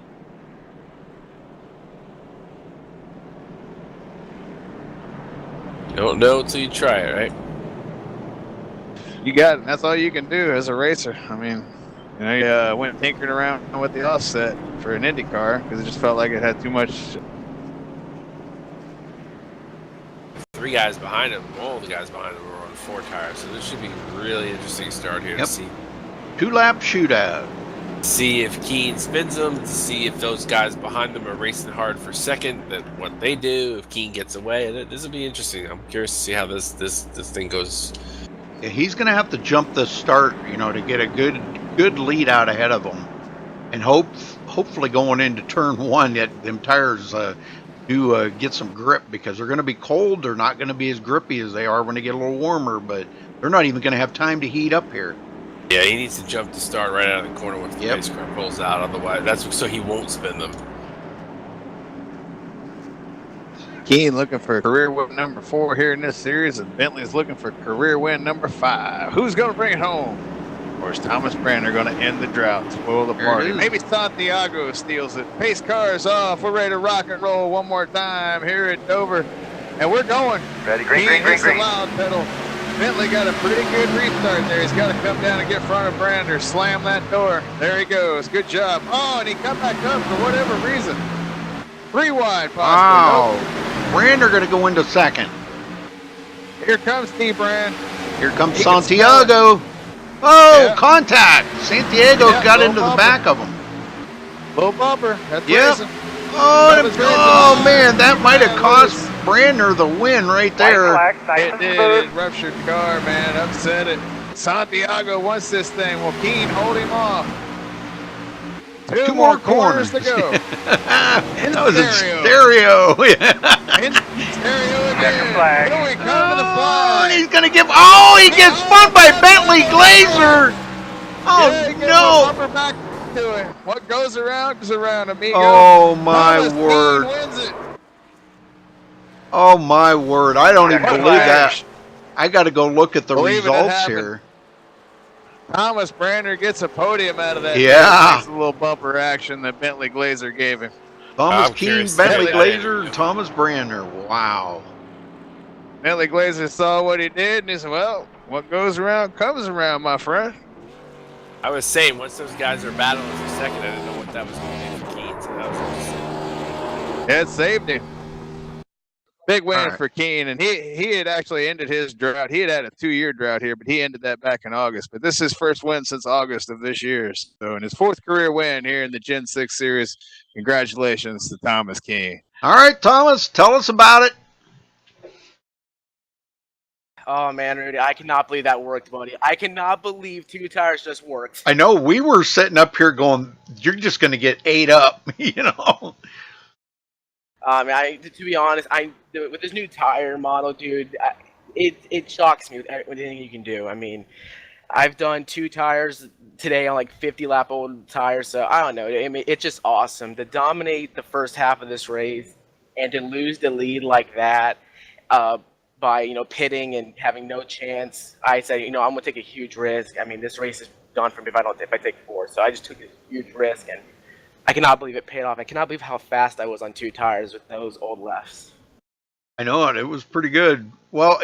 You don't know until you try it, right? You got it. That's all you can do as a racer. I mean, you know, you went tinkering around with the offset for an Indy car because it just felt like it had too much. 3 guys behind him, all the guys behind him were on 4 tires, so this should be a really interesting start here to see. 2-lap shootout. See if Keen spins them, to see if those guys behind them are racing hard for second, that what they do, if Keen gets away. This will be interesting. I'm curious to see how this thing goes. Yeah, he's going to have to jump the start, you know, to get a good lead out ahead of him, and hopefully going into turn 1, that them tires do get some grip, because they're going to be cold. They're not going to be as grippy as they are when they get a little warmer, but they're not even going to have time to heat up here. Yeah, he needs to jump to start right out of the corner once the race car pulls out. Otherwise, that's so he won't spin them. Keen looking for career win number 4 here in this series, and Bentley's looking for career win number 5. Who's going to bring it home? Or is Thomas Brander going to end the drought, spoil the party? Maybe Santiago steals it. Pace cars off. We're ready to rock and roll one more time here at Dover. And we're going. Ready, green, green, green, green. The loud pedal. Bentley got a pretty good restart there. He's got to come down and get in front of Brander. Slam that door. There he goes. Good job. Oh, and he come back up for whatever reason. 3 wide, possibly. Wow. Nope. Brander going to go into second. Here comes T-Brand. Here comes Santiago. Oh, contact. Santiago got into the back of him. Little bumper. That's racing. Oh, man, that might have cost Brander the win right there. It did. It ruptured the car, man. Upset it. Santiago wants this thing. Well, Keen, hold him off. 2 more corners to go. That was in stereo. In stereo again. Here we come to the flag. He's going to give. Oh, he gets spun by Bentley Glazer. Oh, no. Bumper back to it. What goes around, amigo. Oh, my word. Wins it. Oh, my word. I don't even believe that. I got to go look at the results here. Thomas Brander gets a podium out of that. Yeah. Nice little bumper action that Bentley Glazer gave him. Thomas Keen, Bentley Glazer, Thomas Brander. Wow. Bentley Glazer saw what he did, and he said, well, what goes around comes around, my friend. I was saying, once those guys are battling for second, I didn't know what that was going to do for Keen, so that was interesting. It saved him. Big win for Keen, and he had actually ended his drought. He had a 2-year drought here, but he ended that back in August. But this is his first win since August of this year. So, in his 4th career win here in the Gen 6 Series, congratulations to Thomas Keen. All right, Thomas, tell us about it. Oh, man, Rudy, I cannot believe that worked, buddy. I cannot believe 2 tires just worked. I know we were sitting up here going, you're just going to get ate up, you know. To be honest, with this new tire model, dude, it shocks me with anything you can do. I mean, I've done 2 tires today on like 50-lap old tires, so I don't know. I mean, it's just awesome to dominate the first half of this race and to lose the lead like that by pitting and having no chance. I said, I'm gonna take a huge risk. I mean, this race is done for me if I take 4. So I just took a huge risk, and I cannot believe it paid off. I cannot believe how fast I was on 2 tires with those old lefts. I know it. It was pretty good. Well,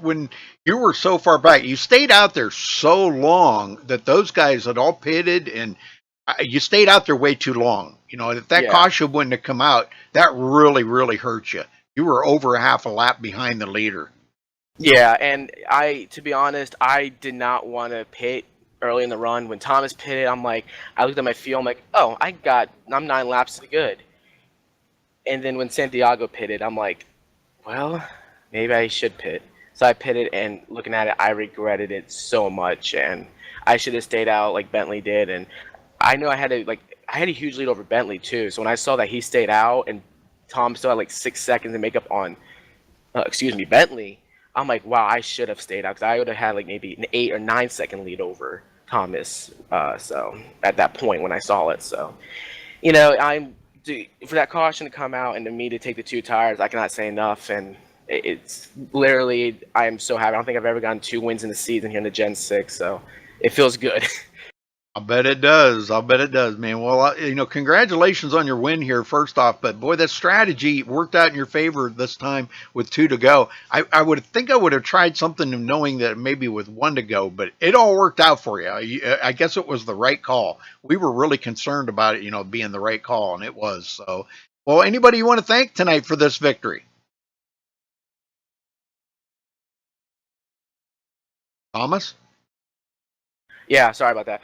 when you were so far back, you stayed out there so long that those guys had all pitted, and you stayed out there way too long. If that Yeah. caution wouldn't have come out, that really, really hurt you. You were over a half a lap behind the leader. Yeah, and to be honest, I did not want to pit early in the run. When Thomas pitted, I looked at my field, I'm like, oh, I'm 9 laps good. And then when Santiago pitted, I'm like, well, maybe I should pit. So I pitted, and looking at it, I regretted it so much, and I should have stayed out like Bentley did. And I know I had a huge lead over Bentley too. So when I saw that he stayed out and Tom still had like 6 seconds to make up on, Bentley, I'm like, wow, I should have stayed out because I would have had like maybe an 8 or 9 second lead over Thomas. So at that point when I saw it, so for that caution to come out and to me to take the 2 tires, I cannot say enough. And it's literally, I am so happy. I don't think I've ever gotten 2 wins in the season here in the Gen 6, so it feels good. I'll bet it does. I'll bet it does, man. Well, congratulations on your win here, first off. But boy, that strategy worked out in your favor this time with 2 to go. I would have tried something knowing that maybe with 1 to go, but it all worked out for you. I guess it was the right call. We were really concerned about it, being the right call, and it was. So, well, anybody you want to thank tonight for this victory? Thomas? Yeah, sorry about that.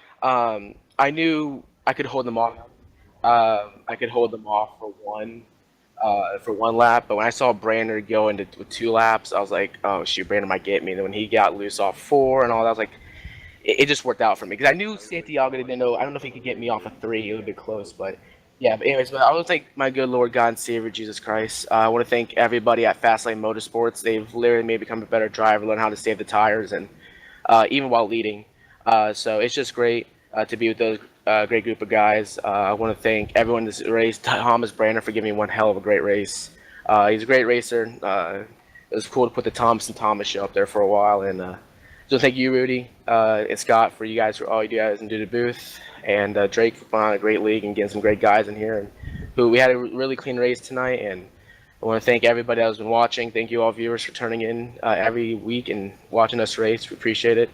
I knew I could hold them off. I could hold them off for one lap, but when I saw Brander go with 2 laps, I was like, oh shoot, Brander might get me. And then when he got loose off 4 and all that, I was like, it just worked out for me because I knew Santiago didn't know. I don't know if he could get me off of 3. It would be close, but yeah. But anyways, I want to thank my good Lord God and Savior Jesus Christ. I want to thank everybody at Fastlane Motorsports. They've literally made me become a better driver, learn how to save the tires, and even while leading. So it's just great to be with those great group of guys. I want to thank everyone in this race. Thomas Brander for giving me one hell of a great race. He's a great racer. It was cool to put the Thomas and Thomas show up there for a while. And so thank you, Rudy and Scott, for you guys for all you guys and do the booth. And Drake for putting on a great league and getting some great guys in here. And we had a really clean race tonight. And I want to thank everybody that has been watching. Thank you all viewers for turning in every week and watching us race. We appreciate it.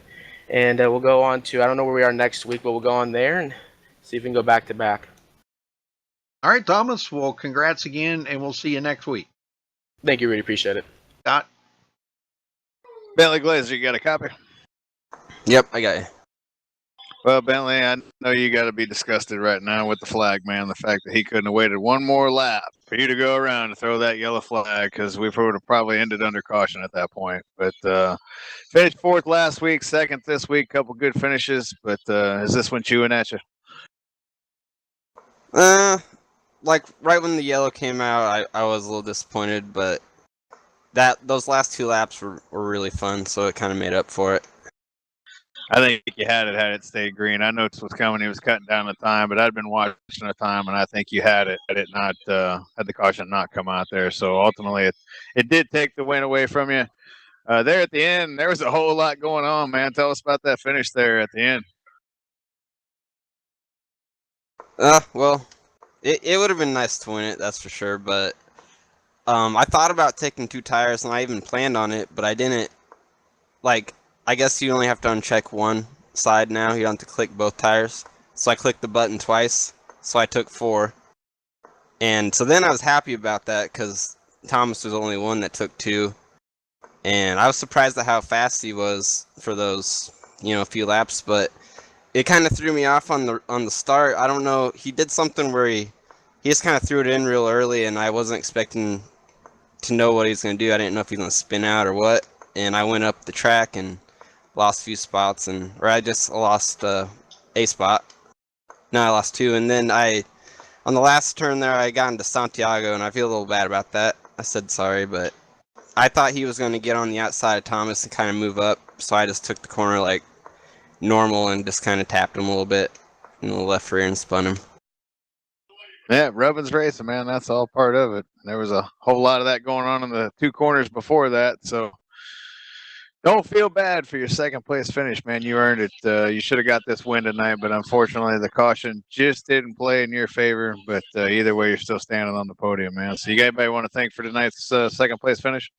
And we'll go on to, I don't know where we are next week, but we'll go on there and see if we can go back to back. All right, Thomas. Well, congrats again, and we'll see you next week. Thank you, really appreciate it. Scott? Bentley Glazer, you got a copy? Yep, I got you. Well, Bentley, I know you got to be disgusted right now with the flag, man. The fact that he couldn't have waited one more lap for you to go around and throw that yellow flag, because we would have probably ended under caution at that point. But finished 4th last week, 2nd this week, couple good finishes. But is this one chewing at you? Like right when the yellow came out, I was a little disappointed, but those last 2 laps were really fun, so it kind of made up for it. I think you had it stayed green. I noticed what's coming. He was cutting down the time, but I'd been watching the time, and I think you had it. Had it not had the caution not come out there. So ultimately, it did take the win away from you. There at the end, there was a whole lot going on, man. Tell us about that finish there at the end. Well, it would have been nice to win it, that's for sure. But I thought about taking 2 tires, and I even planned on it, but I didn't. Like, I guess you only have to uncheck one side now. You don't have to click both tires. So I clicked the button twice. So I took 4. And so then I was happy about that because Thomas was the only one that took 2. And I was surprised at how fast he was for those, few laps. But it kind of threw me off on the start. I don't know. He did something where he just kind of threw it in real early, and I wasn't expecting to know what he was going to do. I didn't know if he was going to spin out or what. And I went up the track and lost a few spots, or I just lost a spot. No, I lost 2, and then on the last turn there, I got into Santiago, and I feel a little bad about that. I said sorry, but I thought he was going to get on the outside of Thomas and kind of move up, so I just took the corner like normal and just kind of tapped him a little bit in the left rear and spun him. Yeah, Rubbin's racing, man. That's all part of it. There was a whole lot of that going on in the 2 corners before that, so Don't feel bad for your second place finish, man. You earned it. You should have got this win tonight, but unfortunately, the caution just didn't play in your favor. But either way, you're still standing on the podium, man. So you got anybody want to thank for tonight's second place finish?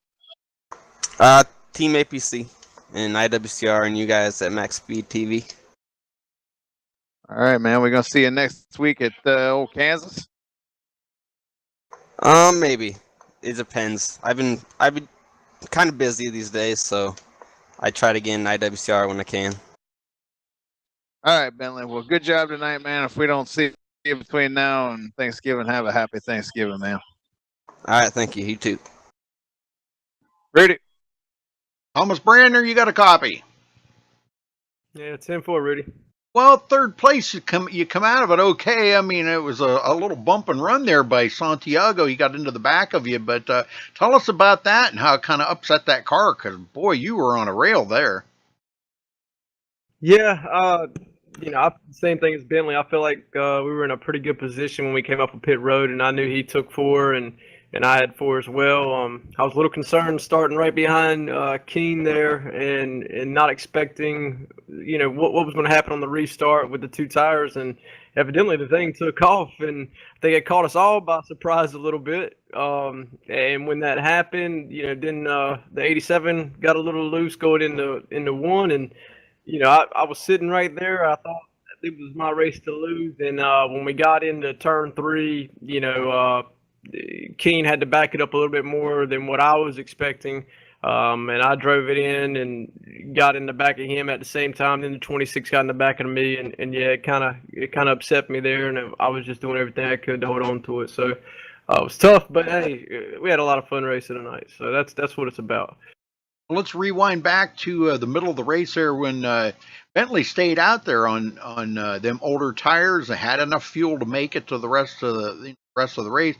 Team APC and IWCR and you guys at MaxSpeedTV. All right, man. We're gonna see you next week at old Kansas. Maybe. It depends. I've been kind of busy these days, so I try to get in IWCR when I can. All right, Bentley. Well, good job tonight, man. If we don't see you between now and Thanksgiving, have a happy Thanksgiving, man. All right, thank you. You too. Rudy. Thomas Brander, you got a copy. Yeah, 10-4, Rudy. Well, third place, you come out of it okay. I mean, it was a little bump and run there by Santiago. He got into the back of you, but tell us about that and how it kind of upset that car, because, boy, you were on a rail there. Yeah, same thing as Bentley. I feel like we were in a pretty good position when we came up a pit road, and I knew he took 4, and I had 4 as well. I was a little concerned starting right behind Keen there, and not expecting, what was going to happen on the restart with the 2 tires, and evidently the thing took off, and I think it caught us all by surprise a little bit. And when that happened, then the 87 got a little loose going into 1, and I was sitting right there. I thought it was my race to lose, and when we got into turn 3, Keen had to back it up a little bit more than what I was expecting, and I drove it in and got in the back of him at the same time. Then the 26 got in the back of me, and yeah, it kind of upset me there, and I was just doing everything I could to hold on to it. So it was tough, but hey, we had a lot of fun racing tonight. So that's what it's about. Well, let's rewind back to the middle of the race there when Bentley stayed out there on them older tires and had enough fuel to make it to the rest of the race.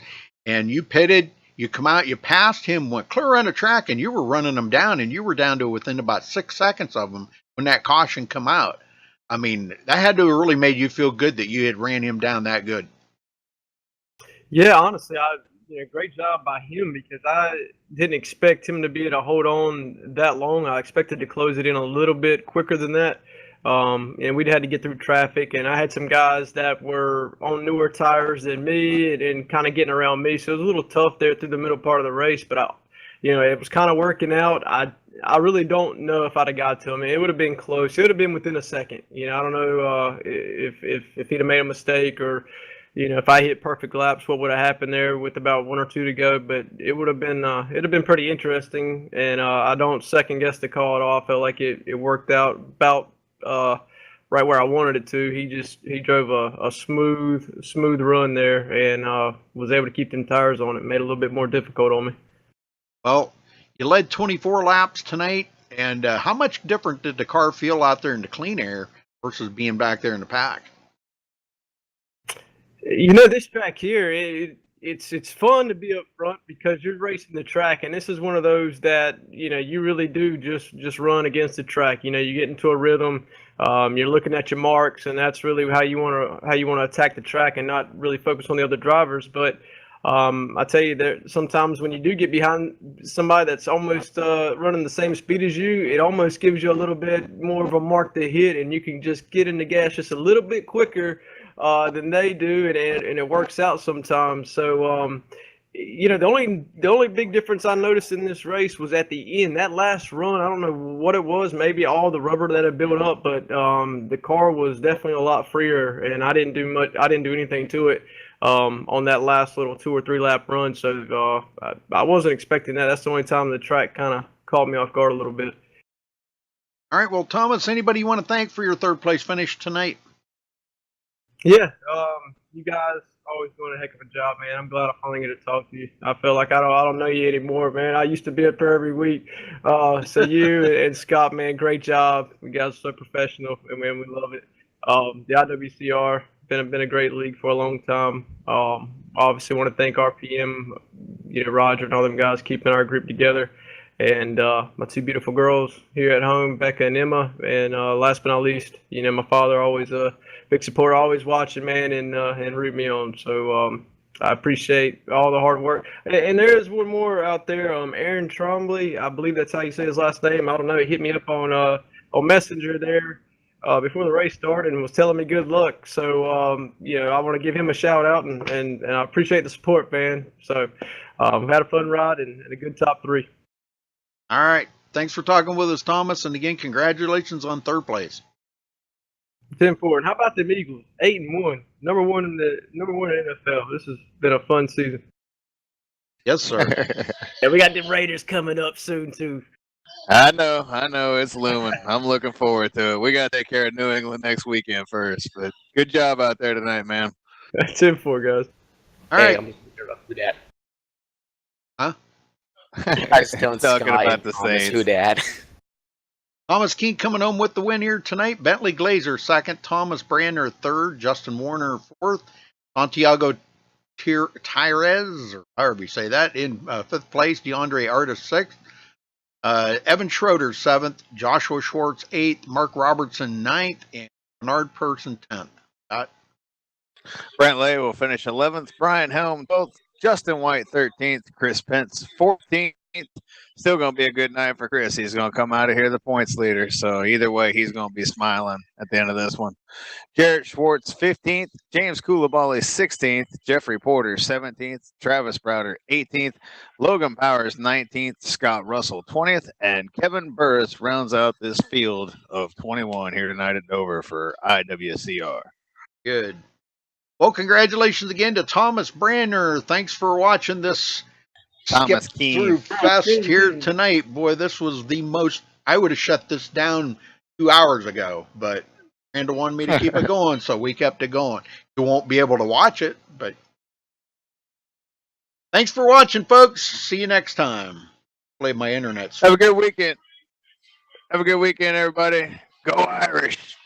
And you pitted, you come out, you passed him, went clear around the track, and you were running him down, and you were down to within about 6 seconds of him when that caution come out. I mean, that had to have really made you feel good that you had ran him down that good. Yeah, honestly, great job by him, because I didn't expect him to be able to hold on that long. I expected to close it in a little bit quicker than that. And we'd had to get through traffic, and I had some guys that were on newer tires than me and kind of getting around me. So it was a little tough there through the middle part of the race, but it was kind of working out. I really don't know if I'd have got to him. It would have been close. It would have been within a second. I don't know if he'd have made a mistake, or if I hit perfect laps, what would have happened there with about 1 or 2 to go. But it would have been it'd have been pretty interesting, and I don't second guess the call at all. I felt like it worked out about right where I wanted it to. He drove a smooth run there, and was able to keep them tires on it. Made it a little bit more difficult on me. Well, you led 24 laps tonight, and how much different did the car feel out there in the clean air versus being back there in the pack? This track here, it's fun to be up front because you're racing the track, and this is one of those that you really do just run against the track. You get into a rhythm. You're looking at your marks, and that's really how you want to attack the track and not really focus on the other drivers. But I tell you, that sometimes when you do get behind somebody that's almost running the same speed as you, it almost gives you a little bit more of a mark to hit, and you can just get in the gas just a little bit quicker than they do, and it works out sometimes. So the only big difference I noticed in this race was at the end. That last run, I don't know what it was, maybe all the rubber that had built up, but the car was definitely a lot freer, and I didn't do anything to it on that last little 2 or 3 lap run. So I wasn't expecting that. That's the only time the track kind of caught me off guard a little bit. All right, well, Thomas, anybody you want to thank for your third place finish tonight? Yeah, you guys always doing a heck of a job, man. I'm glad I finally get to talk to you. I feel like I don't know you anymore, man. I used to be up there every week. So you and Scott, man, great job. You guys are so professional, and man, we love it. The IWCR been a great league for a long time. Obviously want to thank RPM, Roger and all them guys keeping our group together, and my 2 beautiful girls here at home, Becca and Emma, and last but not least, my father, always a big supporter, always watching, man, and root me on. So I appreciate all the hard work. And there is one more out there, Aaron Trombley. I believe that's how you say his last name. I don't know. He hit me up on Messenger there before the race started and was telling me good luck. So you know, I want to give him a shout out and I appreciate the support, man. So had a fun ride and a good top 3. All right. Thanks for talking with us, Thomas. And again, congratulations on 3rd place. 10-4. And how about the Eagles? 8-1, number one in the NFL. This has been a fun season. Yes, sir. Yeah, we got the Raiders coming up soon too. I know, it's looming. I'm looking forward to it. We got to take care of New England next weekend first. But good job out there tonight, man. 10-4, guys. All right. I'm who dat? Huh? I was telling Talking Scott about and the Thomas Saints. who dat. Thomas King coming home with the win here tonight. Bentley Glazer 2nd, Thomas Brandner 3rd, Justin Warner 4th, Santiago Tyrez, or however you say that, in 5th place, DeAndre Artis 6th, Evan Schroeder 7th, Joshua Schwartz 8th, Mark Robertson 9th, and Bernard Person 10th. Brent Lay will finish 11th, Brian Helm 12th, Justin White 13th, Chris Pence 14th. Still going to be a good night for Chris. He's going to come out of here the points leader. So either way, he's going to be smiling at the end of this one. Jarrett Schwartz 15th, James Koulibaly 16th, Jeffrey Porter 17th, Travis Browder 18th, Logan Powers 19th, Scott Russell 20th, and Kevin Burris rounds out this field of 21 here tonight at Dover for IWCR. Good. Well, congratulations again to Thomas Brandner. Thanks for watching this Thomas skip King. through fest here tonight. Boy, this was the most. I would have shut this down 2 hours ago, but Brandon wanted me to keep it going, so we kept it going. You won't be able to watch it, but thanks for watching, folks. See you next time. Play my internet. Have a good weekend. Have a good weekend, everybody. Go Irish.